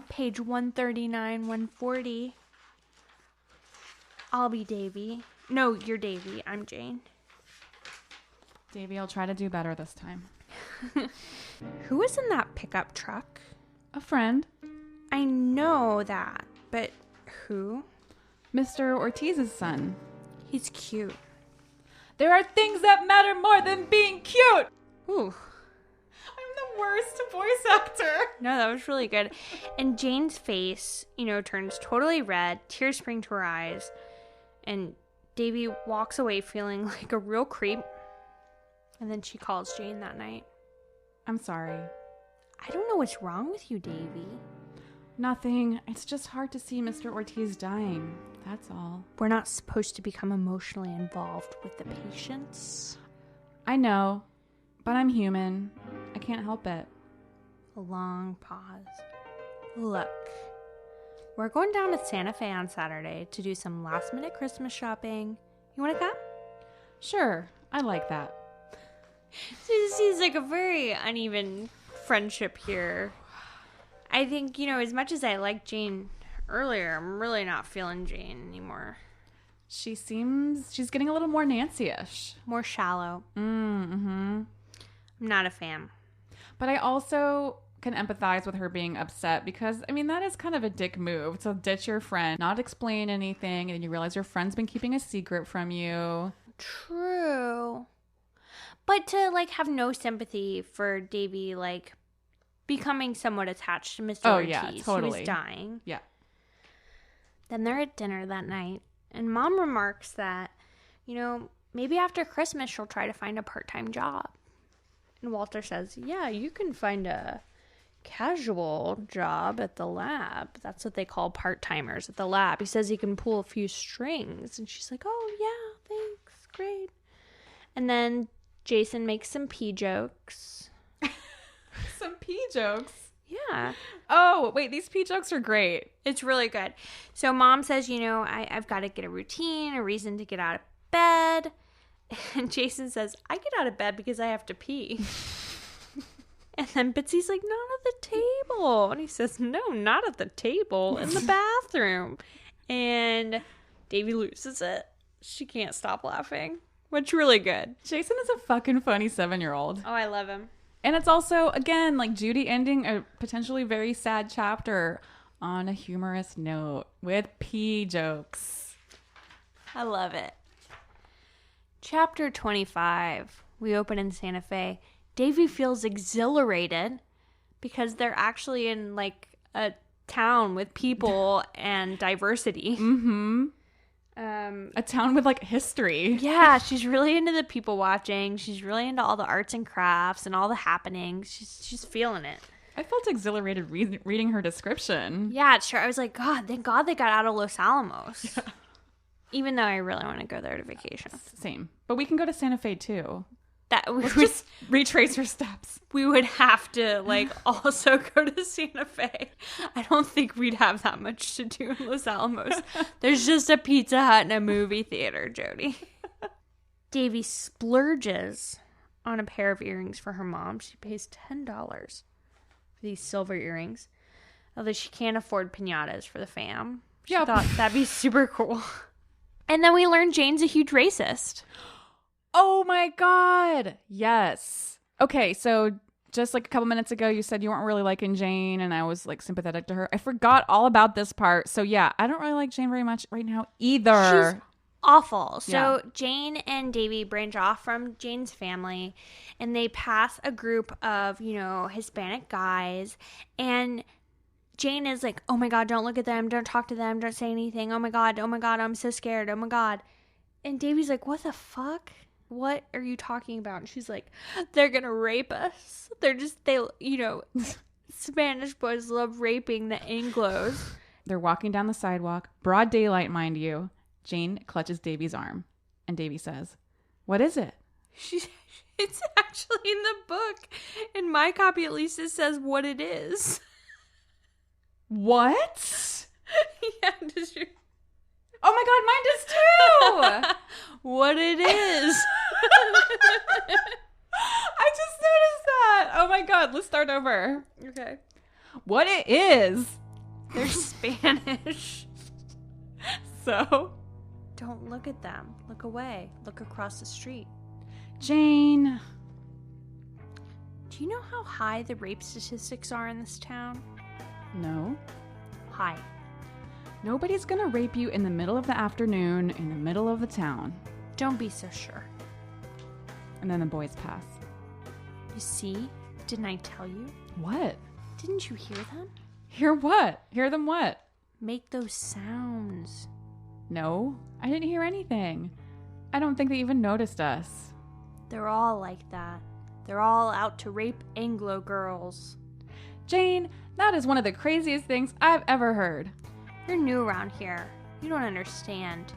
Speaker 2: page 139, 140. I'll be Davy. No, you're Davy. I'm Jane.
Speaker 1: Davy, I'll try to do better this time.
Speaker 2: Who was in that pickup truck?
Speaker 1: A friend.
Speaker 2: I know that, but who?
Speaker 1: Mr. Ortiz's son.
Speaker 2: He's cute.
Speaker 1: There are things that matter more than being cute.
Speaker 2: Ooh.
Speaker 1: I'm the worst voice actor.
Speaker 2: No, that was really good. And Jane's face, turns totally red. Tears spring to her eyes. And Davy walks away feeling like a real creep. And then she calls Jane that night.
Speaker 1: I'm sorry.
Speaker 2: I don't know what's wrong with you, Davy.
Speaker 1: Nothing. It's just hard to see Mr. Ortiz dying. That's all.
Speaker 2: We're not supposed to become emotionally involved with the patients.
Speaker 1: I know, but I'm human. I can't help it.
Speaker 2: A long pause. Look, we're going down to Santa Fe on Saturday to do some last-minute Christmas shopping. You want to come?
Speaker 1: Sure, I like that.
Speaker 2: This seems like a very uneven friendship here. I think, as much as I liked Jane earlier, I'm really not feeling Jane anymore.
Speaker 1: She's getting a little more Nancy-ish.
Speaker 2: More shallow.
Speaker 1: Mm-hmm.
Speaker 2: I'm not a fan.
Speaker 1: But I also can empathize with her being upset because, that is kind of a dick move to ditch your friend, not explain anything, and then you realize your friend's been keeping a secret from you.
Speaker 2: True. But to, have no sympathy for Davy, becoming somewhat attached to Mr. Ortiz,
Speaker 1: yeah, totally.
Speaker 2: who was dying.
Speaker 1: Yeah.
Speaker 2: Then they're at dinner that night, and Mom remarks that, maybe after Christmas she'll try to find a part-time job. And Walter says, yeah, you can find a casual job at the lab. That's what they call part-timers at the lab. He says he can pull a few strings. And she's like, oh, yeah, thanks, great. And then Jason makes some pee jokes.
Speaker 1: Some pee jokes?
Speaker 2: Yeah.
Speaker 1: Oh, wait, these pee jokes are great.
Speaker 2: It's really good. So Mom says, I've got to get a routine, a reason to get out of bed. And Jason says, I get out of bed because I have to pee. And then Bitsy's like, not at the table. And he says, no, not at the table, in the bathroom. And Davy loses it. She can't stop laughing. Which really good.
Speaker 1: Jason is a fucking funny 7-year-old.
Speaker 2: Oh, I love him.
Speaker 1: And it's also, again, Judy ending a potentially very sad chapter on a humorous note with pee jokes.
Speaker 2: I love it. Chapter 25. We open in Santa Fe. Davy feels exhilarated because they're actually in a town with people and diversity.
Speaker 1: Mm-hmm. A town with history.
Speaker 2: Yeah, she's really into the people watching. She's really into all the arts and crafts and all the happenings. She's feeling it.
Speaker 1: I felt exhilarated reading her description.
Speaker 2: Yeah, it's true. I was like, God, thank God they got out of Los Alamos. Yeah. Even though I really want to go there to vacation.
Speaker 1: Same. But we can go to Santa Fe too.
Speaker 2: Let's
Speaker 1: just retrace her steps.
Speaker 2: We would have to also go to Santa Fe. I don't think we'd have that much to do in Los Alamos. There's just a Pizza Hut and a movie theater, Jody. Davy splurges on a pair of earrings for her mom. She pays $10 for these silver earrings. Although she can't afford piñatas for the fam. She thought that'd be super cool. And then we learn Jane's a huge racist.
Speaker 1: Oh my God. Yes. Okay, so just a couple minutes ago, you said you weren't really liking Jane, and I was sympathetic to her. I forgot all about this part. So yeah, I don't really like Jane very much right now either.
Speaker 2: She's awful. So
Speaker 1: yeah.
Speaker 2: Jane and Davy branch off from Jane's family, and they pass a group of, Hispanic guys, and Jane is like, oh my God, don't look at them. Don't talk to them. Don't say anything. Oh my God, I'm so scared. Oh my God. And Davy's like, what the fuck? What are you talking about? And she's like, they're going to rape us. Spanish boys love raping the Anglos.
Speaker 1: They're walking down the sidewalk, broad daylight, mind you. Jane clutches Davy's arm, and Davy says, what is it?
Speaker 2: It's actually in the book. In my copy, at least, it says what it is.
Speaker 1: What?
Speaker 2: Yeah, does your...
Speaker 1: Oh my God, mine does too!
Speaker 2: What it is.
Speaker 1: I just noticed that. Oh my God, let's start over.
Speaker 2: Okay.
Speaker 1: What it is.
Speaker 2: They're Spanish.
Speaker 1: So?
Speaker 2: Don't look at them. Look away. Look across the street.
Speaker 1: Jane.
Speaker 2: Do you know how high the rape statistics are in this town?
Speaker 1: No.
Speaker 2: High.
Speaker 1: Nobody's gonna rape you in the middle of the afternoon in the middle of the town.
Speaker 2: Don't be so sure.
Speaker 1: And then the boys pass.
Speaker 2: You see? Didn't I tell you?
Speaker 1: What?
Speaker 2: Didn't you hear them?
Speaker 1: Hear what? Hear them what?
Speaker 2: Make those sounds.
Speaker 1: No, I didn't hear anything. I don't think they even noticed us.
Speaker 2: They're all like that. They're all out to rape Anglo girls.
Speaker 1: Jane, that is one of the craziest things I've ever heard.
Speaker 2: You're new around here. You don't understand.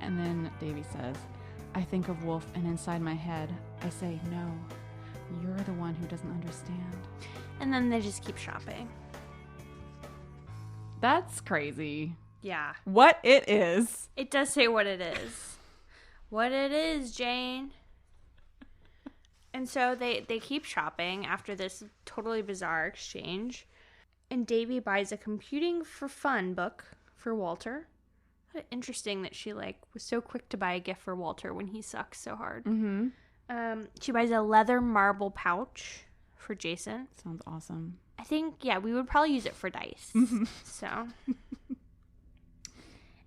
Speaker 1: And then Davy says, I think of Wolf, and inside my head, I say, no, you're the one who doesn't understand.
Speaker 2: And then they just keep shopping.
Speaker 1: That's crazy.
Speaker 2: Yeah.
Speaker 1: What it is.
Speaker 2: It does say what it is. What it is, Jane. And so they keep shopping after this totally bizarre exchange. And Davy buys a computing for fun book for Walter. Interesting that she was so quick to buy a gift for Walter when he sucks so hard.
Speaker 1: Mm-hmm.
Speaker 2: She buys a leather marble pouch for Jason.
Speaker 1: Sounds awesome.
Speaker 2: I think, yeah, we would probably use it for dice.
Speaker 1: Mm-hmm.
Speaker 2: So.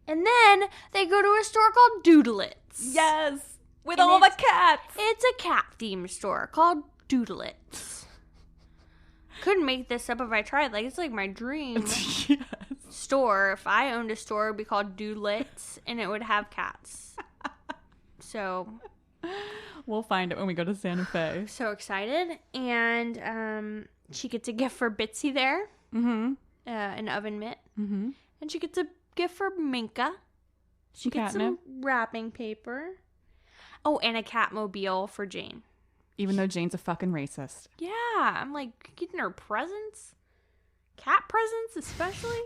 Speaker 2: And then they go to a store called Doodlets.
Speaker 1: Yes, with
Speaker 2: And
Speaker 1: all the cats.
Speaker 2: It's a cat-themed store called Doodlets. Couldn't make this up if I tried. It's like my dream
Speaker 1: Yes.
Speaker 2: store. If I owned a store, it would be called Doodlets, and it would have cats. So
Speaker 1: We'll find it when we go to Santa Fe.
Speaker 2: so excited. And she gets a gift for Bitsy there,
Speaker 1: Mm-hmm.
Speaker 2: an oven mitt.
Speaker 1: Mm-hmm.
Speaker 2: And she gets a gift for Minka. She gets
Speaker 1: Catnip.
Speaker 2: some wrapping paper. Oh, and a Catmobile for Jane.
Speaker 1: Even though Jane's a fucking racist.
Speaker 2: Yeah, I'm getting her presents. Cat presents, especially.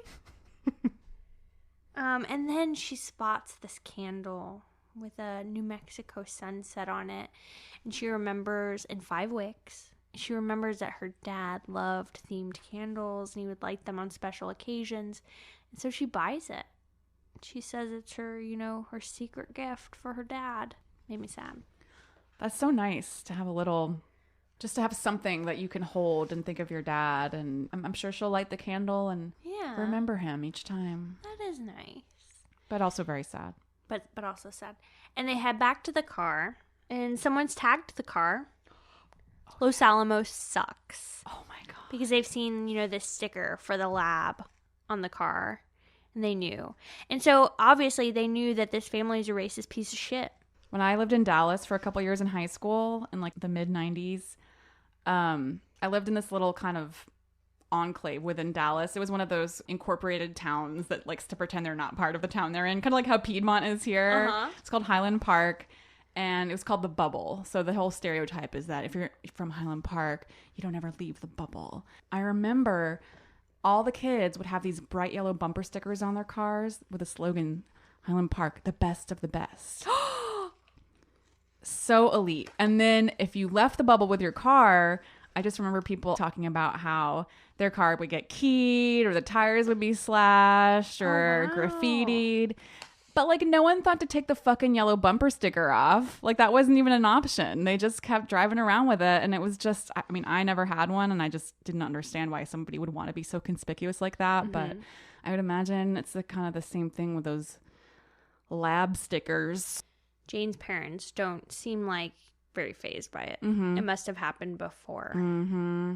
Speaker 2: And then she spots this candle with a New Mexico sunset on it. And she remembers, in 5 wicks, she remembers that her dad loved themed candles and he would light them on special occasions. And so she buys it. She says it's her, her secret gift for her dad. Made me sad.
Speaker 1: That's so nice to have just to have something that you can hold and think of your dad. And I'm sure she'll light the candle and remember him each time.
Speaker 2: That is nice.
Speaker 1: But also very sad.
Speaker 2: But also sad. And they head back to the car, and someone's tagged the car. Los Alamos sucks.
Speaker 1: Oh my God.
Speaker 2: Because they've seen, this sticker for the lab on the car, and they knew. And so, obviously, they knew that this family is a racist piece of shit.
Speaker 1: When I lived in Dallas for a couple years in high school in the mid-90s, I lived in this little kind of enclave within Dallas. It was one of those incorporated towns that likes to pretend they're not part of the town they're in, kind of like how Piedmont is here.
Speaker 2: Uh-huh.
Speaker 1: It's called Highland Park, and it was called the Bubble. So the whole stereotype is that if you're from Highland Park, you don't ever leave the bubble. I remember all the kids would have these bright yellow bumper stickers on their cars with the slogan, Highland Park, the best of the best. So elite. And then if you left the bubble with your car, I just remember people talking about how their car would get keyed or the tires would be slashed or graffitied. But no one thought to take the fucking yellow bumper sticker off. That wasn't even an option. They just kept driving around with it. And it was just, I never had one, and I just didn't understand why somebody would want to be so conspicuous like that. Mm-hmm. But I would imagine it's kind of the same thing with those lab stickers.
Speaker 2: Jane's parents don't seem very fazed by it.
Speaker 1: Mm-hmm.
Speaker 2: It must have happened before.
Speaker 1: Mm-hmm.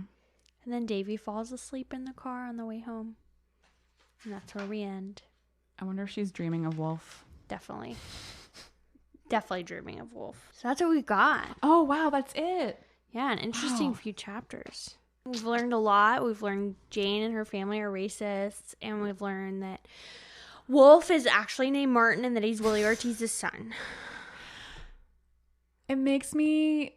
Speaker 2: And then Davy falls asleep in the car on the way home. And that's where we end.
Speaker 1: I wonder if she's dreaming of Wolf.
Speaker 2: Definitely. Definitely dreaming of Wolf. So that's what we got.
Speaker 1: Oh, wow, that's it.
Speaker 2: Yeah, an interesting few chapters. We've learned a lot. We've learned Jane and her family are racists. And we've learned that Wolf is actually named Martin and that he's Willie Ortiz's son.
Speaker 1: It makes me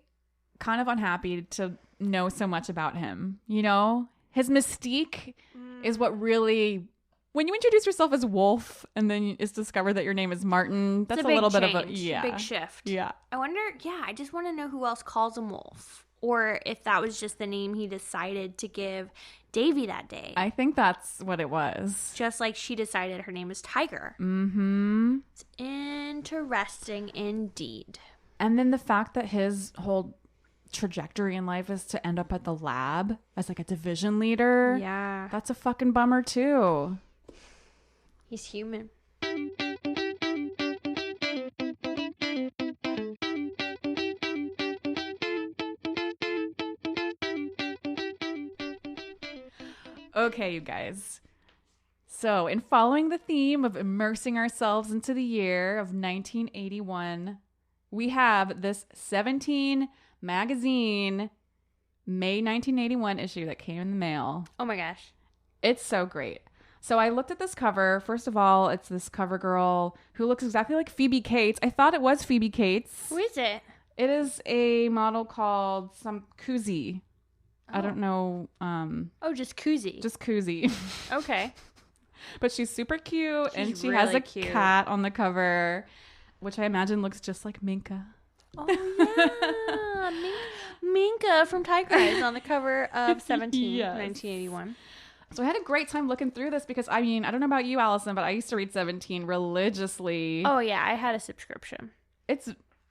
Speaker 1: kind of unhappy to know so much about him. His mystique is what really, when you introduce yourself as Wolf and then it's discovered that your name is Martin, that's a little bit of a
Speaker 2: big shift.
Speaker 1: Yeah.
Speaker 2: I wonder, I just want to know who else calls him Wolf, or if that was just the name he decided to give Davy that day.
Speaker 1: I think that's what it was.
Speaker 2: Just like she decided her name is Tiger.
Speaker 1: Mm-hmm.
Speaker 2: It's interesting indeed.
Speaker 1: And then the fact that his whole trajectory in life is to end up at the lab as a division leader.
Speaker 2: Yeah.
Speaker 1: That's a fucking bummer too.
Speaker 2: He's human.
Speaker 1: Okay, you guys. So, in following the theme of immersing ourselves into the year of 1981, we have this 17 magazine May 1981 issue that came in the mail.
Speaker 2: Oh my gosh.
Speaker 1: It's so great. So I looked at this cover. First of all, it's this cover girl who looks exactly like Phoebe Cates. I thought it was Phoebe Cates.
Speaker 2: Who is it?
Speaker 1: It is a model called some Kuzi. I don't know.
Speaker 2: Just Kuzi.
Speaker 1: Just Kuzi.
Speaker 2: Okay.
Speaker 1: But she's super cute, and she
Speaker 2: really
Speaker 1: has a
Speaker 2: cute.
Speaker 1: cat on the cover, which I imagine looks just like Minka.
Speaker 2: Oh yeah, Minka from Tiger Eyes on the cover of 17,
Speaker 1: Yes.
Speaker 2: 1981.
Speaker 1: So I had a great time looking through this because, I mean, I don't know about you, Allison, but I used to read 17 religiously.
Speaker 2: Oh yeah, I had a subscription.
Speaker 1: It's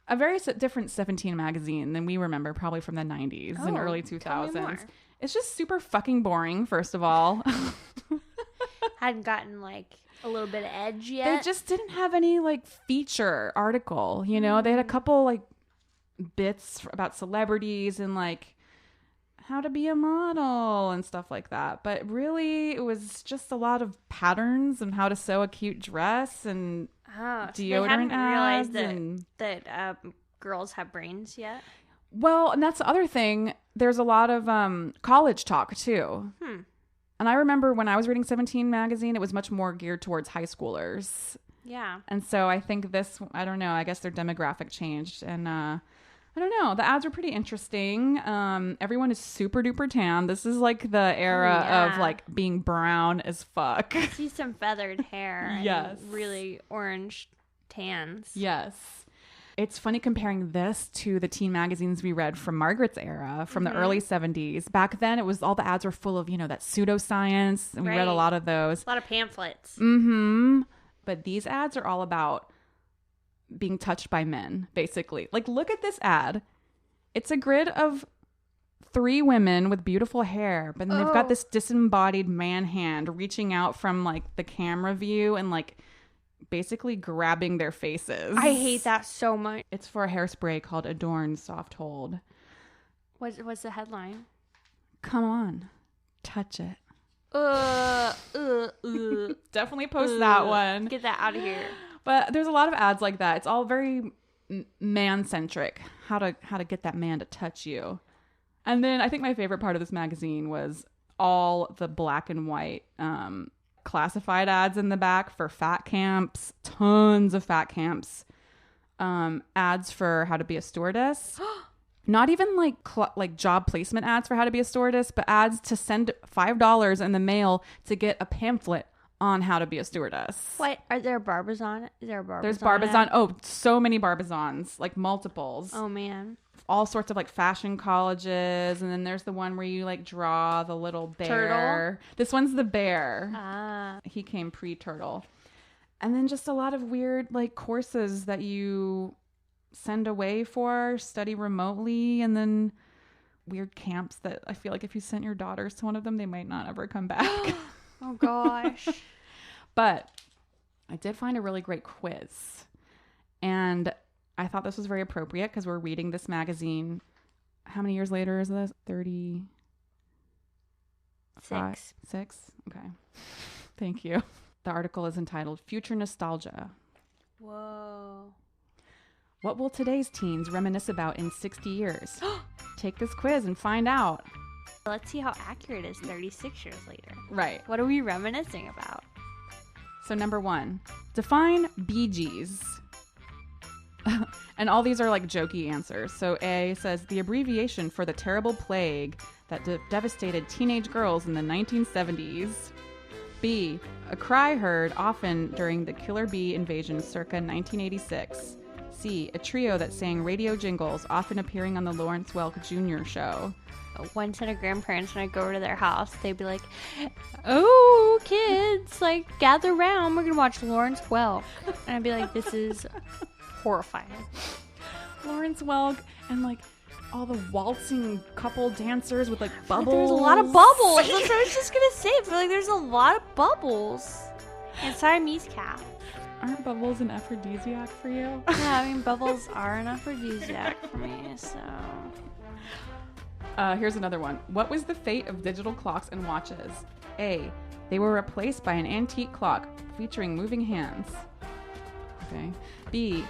Speaker 1: a very different 17 magazine than we remember, probably from the 90s and early
Speaker 2: tell me
Speaker 1: 2000s.
Speaker 2: more.
Speaker 1: It's just super fucking boring, first of all.
Speaker 2: Hadn't gotten like a little bit of edge yet.
Speaker 1: They just didn't have any like feature article, you know? They had a couple like bits about celebrities and like how to be a model and stuff like that. But really, it was just a lot of patterns and how to sew a cute dress and
Speaker 2: so they
Speaker 1: deodorant
Speaker 2: hadn't
Speaker 1: ads.
Speaker 2: realized that girls have brains yet.
Speaker 1: Well, and that's the other thing. There's a lot of college talk too. And I remember when I was reading 17 magazine, it was much more geared towards high schoolers.
Speaker 2: Yeah.
Speaker 1: And so I think this, I don't know, I guess their demographic changed. And I don't know, the ads were pretty interesting. Everyone is super duper tan. This is like the era of like being brown as fuck.
Speaker 2: I see some feathered hair.
Speaker 1: Yes.
Speaker 2: And really orange tans.
Speaker 1: Yes. It's funny comparing this to the teen magazines we read from Margaret's era, from the early 70s. Back then, it was all the ads were full of, you know, that pseudoscience. And we read a lot of those.
Speaker 2: A lot of pamphlets.
Speaker 1: But these ads are all about being touched by men, basically. Like, look at this ad. It's a grid of 3 women with beautiful hair, but then they've got this disembodied man hand reaching out from, like, the camera view and, like, basically grabbing their faces.
Speaker 2: I hate that so much.
Speaker 1: It's for a hairspray called Adorn Soft Hold.
Speaker 2: What's the headline?
Speaker 1: Come on, touch it.
Speaker 2: Definitely
Speaker 1: Definitely post that one.
Speaker 2: Get that out of here.
Speaker 1: But there's a lot of ads like that. It's all very man-centric. How to get that man to touch you. And then I think my favorite part of this magazine was all the black and white classified ads in the back for fat camps. Tons of fat camps. Ads for how to be a stewardess. Not even like job placement ads for how to be a stewardess, but ads to send $5 in the mail to get a pamphlet on how to be a stewardess.
Speaker 2: What? Are there Barbizon? Is there a Barbizon?
Speaker 1: There's Barbizon. Oh, so many Barbizons, like multiples.
Speaker 2: Oh, man.
Speaker 1: All sorts of like fashion colleges. And then there's the one where you like draw the little bear.
Speaker 2: Turtle?
Speaker 1: This one's the bear.
Speaker 2: Ah.
Speaker 1: He came pre-turtle. And then just a lot of weird like courses that you send away for, study remotely, and then weird camps that I feel like if you sent your daughters to one of them, they might not ever come back.
Speaker 2: Oh, gosh.
Speaker 1: But I did find a really great quiz. And I thought this was very appropriate because we're reading this magazine. How many years later is this? 36? Okay. Thank you. The article is entitled Future Nostalgia.
Speaker 2: Whoa.
Speaker 1: What will today's teens reminisce about in 60 years? Take this quiz and find out.
Speaker 2: Let's see how accurate it is 36 years later.
Speaker 1: Right.
Speaker 2: What are we reminiscing about?
Speaker 1: So number 1, define Bee Gees. And all these are like jokey answers. So A says the abbreviation for the terrible plague that devastated teenage girls in the 1970s. B, a cry heard often during the killer bee invasion circa 1986. C, a trio that sang radio jingles, often appearing on the Lawrence Welk Jr. show.
Speaker 2: Once at a grandparents, when I go over to their house, they'd be like, "Oh, kids, like, gather around. We're going to watch Lawrence Welk." And I'd be like, this is horrifying.
Speaker 1: Lawrence Welk and like all the waltzing couple dancers with like bubbles.
Speaker 2: There's a lot of bubbles. That's what I was just going to say. I feel like there's a lot of bubbles. And Siamese cat.
Speaker 1: Aren't bubbles an aphrodisiac for you?
Speaker 2: Yeah, I mean, bubbles are an aphrodisiac for me, so...
Speaker 1: Here's another one. What was the fate of digital clocks and watches? A. They were replaced by an antique clock featuring moving hands. Okay. B.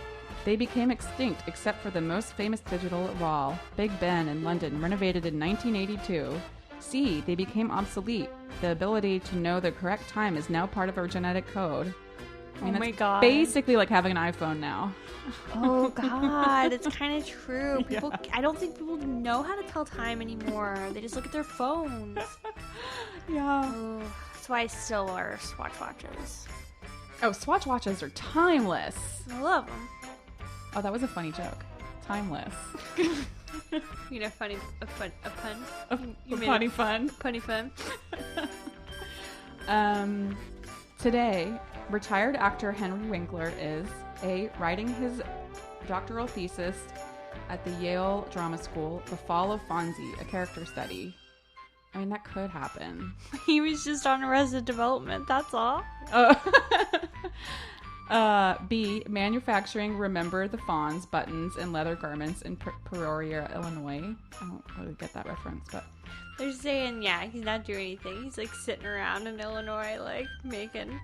Speaker 1: They became extinct except for the most famous digital of all, Big Ben in London, renovated in 1982. C. They became obsolete. The ability to know the correct time is now part of our genetic code. I mean,
Speaker 2: oh my God.
Speaker 1: Basically like having an iPhone now.
Speaker 2: Oh God, it's kind of true. People, I don't think people know how to tell time anymore. They just look at their phones.
Speaker 1: Yeah.
Speaker 2: Oh, that's why I still wear Swatch watches.
Speaker 1: Oh, Swatch watches are timeless.
Speaker 2: I love them.
Speaker 1: Oh, that was a funny joke. Timeless.
Speaker 2: You know, funny, a pun.
Speaker 1: Funny fun.
Speaker 2: Punny fun.
Speaker 1: Today, retired actor Henry Winkler is A. Writing his doctoral thesis at the Yale Drama School, The Fall of Fonzie, a character study. I mean, that could happen.
Speaker 2: He was just on Arrested Development, that's all.
Speaker 1: B. Manufacturing Remember the Fonz buttons and leather garments in Peoria, Illinois. I don't really get that reference, but...
Speaker 2: They're saying, yeah, he's not doing anything. He's, like, sitting around in Illinois, like, making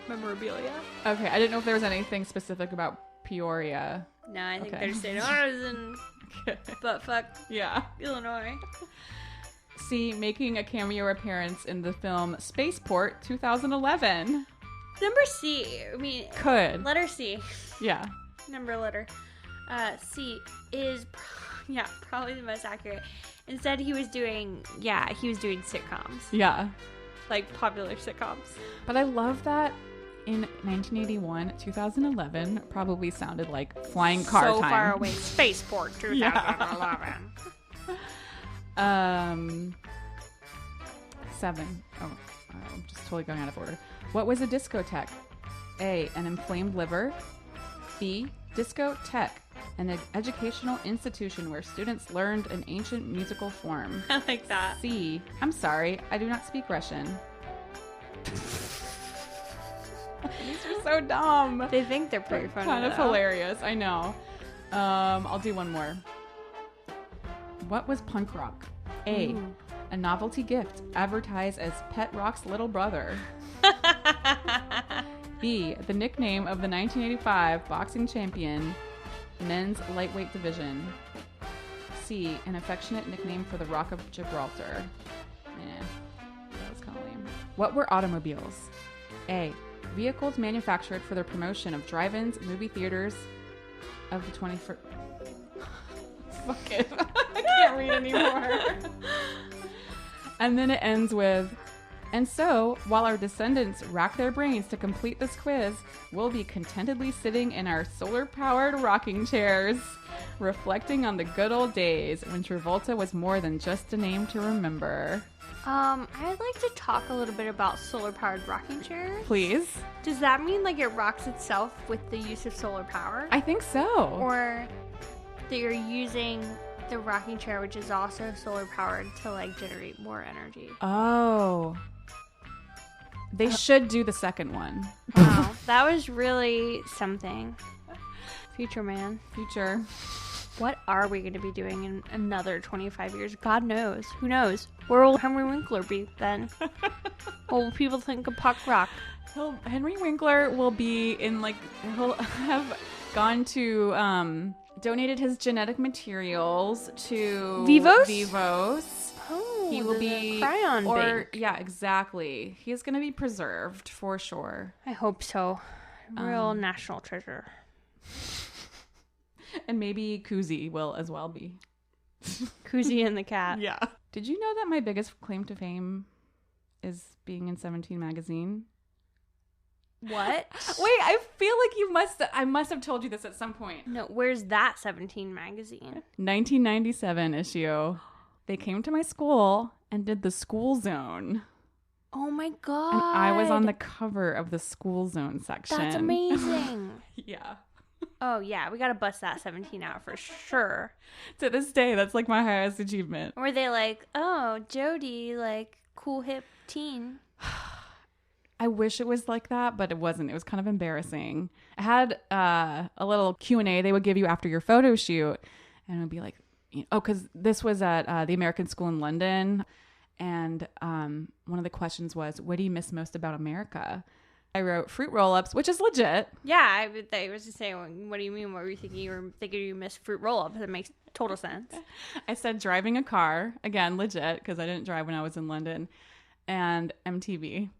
Speaker 2: memorabilia.
Speaker 1: Okay, I didn't know if there was anything specific about Peoria.
Speaker 2: No, I think they're saying, oh, I was in buttfuck, Illinois.
Speaker 1: C. Making a cameo appearance in the film Spaceport 2011.
Speaker 2: Number C. I mean,
Speaker 1: could.
Speaker 2: Letter C.
Speaker 1: Yeah.
Speaker 2: Number letter. C is, probably the most accurate. Instead, he was doing sitcoms. Yeah. Like popular sitcoms.
Speaker 1: But I love that in 1981, 2011 probably sounded like flying car time.
Speaker 2: So far away. Spaceport 2011.
Speaker 1: 7. Oh, I'm just totally going out of order. What was a discotheque? A. An inflamed liver. B. Discotheque, an educational institution where students learned an ancient musical form.
Speaker 2: I like that.
Speaker 1: C. I'm sorry, I do not speak Russian. These are so dumb.
Speaker 2: They think they're pretty funny.
Speaker 1: Kind of hilarious, I know. I'll do one more. What was punk rock? A. A novelty gift advertised as Pet Rock's little brother. B. The nickname of the 1985 boxing champion, men's lightweight division. C. An affectionate nickname for the Rock of Gibraltar. That was kind of lame. What were automobiles? A. Vehicles manufactured for the promotion of drive-ins, movie theaters of the 21st... Fuck it. I can't read anymore. And then it ends with... And so, while our descendants rack their brains to complete this quiz, we'll be contentedly sitting in our solar-powered rocking chairs, reflecting on the good old days when Travolta was more than just a name to remember.
Speaker 2: I'd like to talk a little bit about solar-powered rocking chairs.
Speaker 1: Please.
Speaker 2: Does that mean, like, it rocks itself with the use of solar power?
Speaker 1: I think so.
Speaker 2: Or that you're using the rocking chair, which is also solar-powered, to, like, generate more energy.
Speaker 1: Oh. They should do the second one.
Speaker 2: Wow, that was really something. Future man.
Speaker 1: Future.
Speaker 2: What are we going to be doing in another 25 years? God knows. Who knows? Where will Henry Winkler be then? What will people think of punk rock?
Speaker 1: Henry Winkler will be in, like, he'll have gone to, donated his genetic materials to Vivos.
Speaker 2: Oh,
Speaker 1: he will be
Speaker 2: cryon bank.
Speaker 1: Yeah, exactly. He's going to be preserved for sure.
Speaker 2: I hope so. Real national treasure.
Speaker 1: And maybe Koozie will as well be.
Speaker 2: Koozie and the cat.
Speaker 1: Yeah. Did you know that my biggest claim to fame is being in 17 magazine?
Speaker 2: What?
Speaker 1: Wait, I feel like I must have told you this at some point.
Speaker 2: No, where's that 17 magazine?
Speaker 1: 1997 issue. They came to my school and did the School Zone.
Speaker 2: Oh my God.
Speaker 1: And I was on the cover of the School Zone section.
Speaker 2: That's amazing.
Speaker 1: Yeah.
Speaker 2: Oh yeah, we gotta bust that 17 out for sure.
Speaker 1: To this day, that's like my highest achievement.
Speaker 2: Were they like, oh, Jody, like, cool hip teen?
Speaker 1: I wish it was like that, but it wasn't. It was kind of embarrassing. I had a little Q&A they would give you after your photo shoot. And it would be like, because this was at the American School in London. And one of the questions was, what do you miss most about America? I wrote fruit roll-ups, which is legit.
Speaker 2: Yeah, I was just saying, what do you mean? What were you thinking? You were thinking you missed fruit roll-ups. That makes total sense.
Speaker 1: I said driving a car. Again, legit, because I didn't drive when I was in London. And MTV.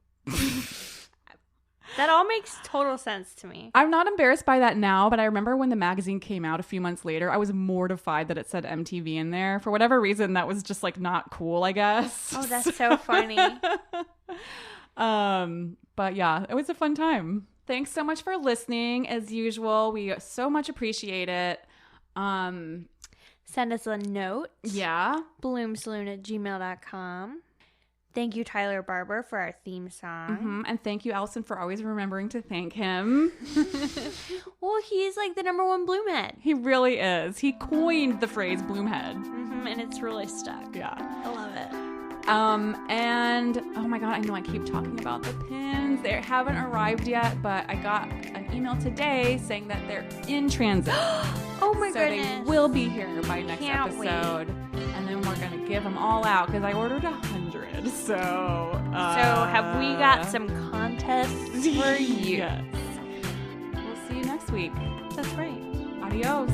Speaker 2: That all makes total sense to me.
Speaker 1: I'm not embarrassed by that now, but I remember when the magazine came out a few months later, I was mortified that it said MTV in there. For whatever reason, that was just like not cool, I guess.
Speaker 2: Oh, that's so funny.
Speaker 1: But yeah, it was a fun time. Thanks so much for listening. As usual, we so much appreciate it.
Speaker 2: Send us a note.
Speaker 1: Yeah.
Speaker 2: bloomsaloon@gmail.com. Thank you, Tyler Barber, for our theme song.
Speaker 1: Mm-hmm. And thank you, Alison, for always remembering to thank him.
Speaker 2: Well, he's like the #1 Blume Head.
Speaker 1: He really is. He coined the phrase Blume Head.
Speaker 2: Mm-hmm, and it's really stuck.
Speaker 1: Yeah.
Speaker 2: I love it.
Speaker 1: And oh my God, I know I keep talking about the pins. They haven't arrived yet, but I got an email today saying that they're in transit.
Speaker 2: Oh my goodness.
Speaker 1: So they will be here by next
Speaker 2: Can't
Speaker 1: episode. Wait. And then we're going to give them all out because I ordered 100. So
Speaker 2: have we got some contests for you?
Speaker 1: Yes. We'll see you next week.
Speaker 2: That's right.
Speaker 1: Adios.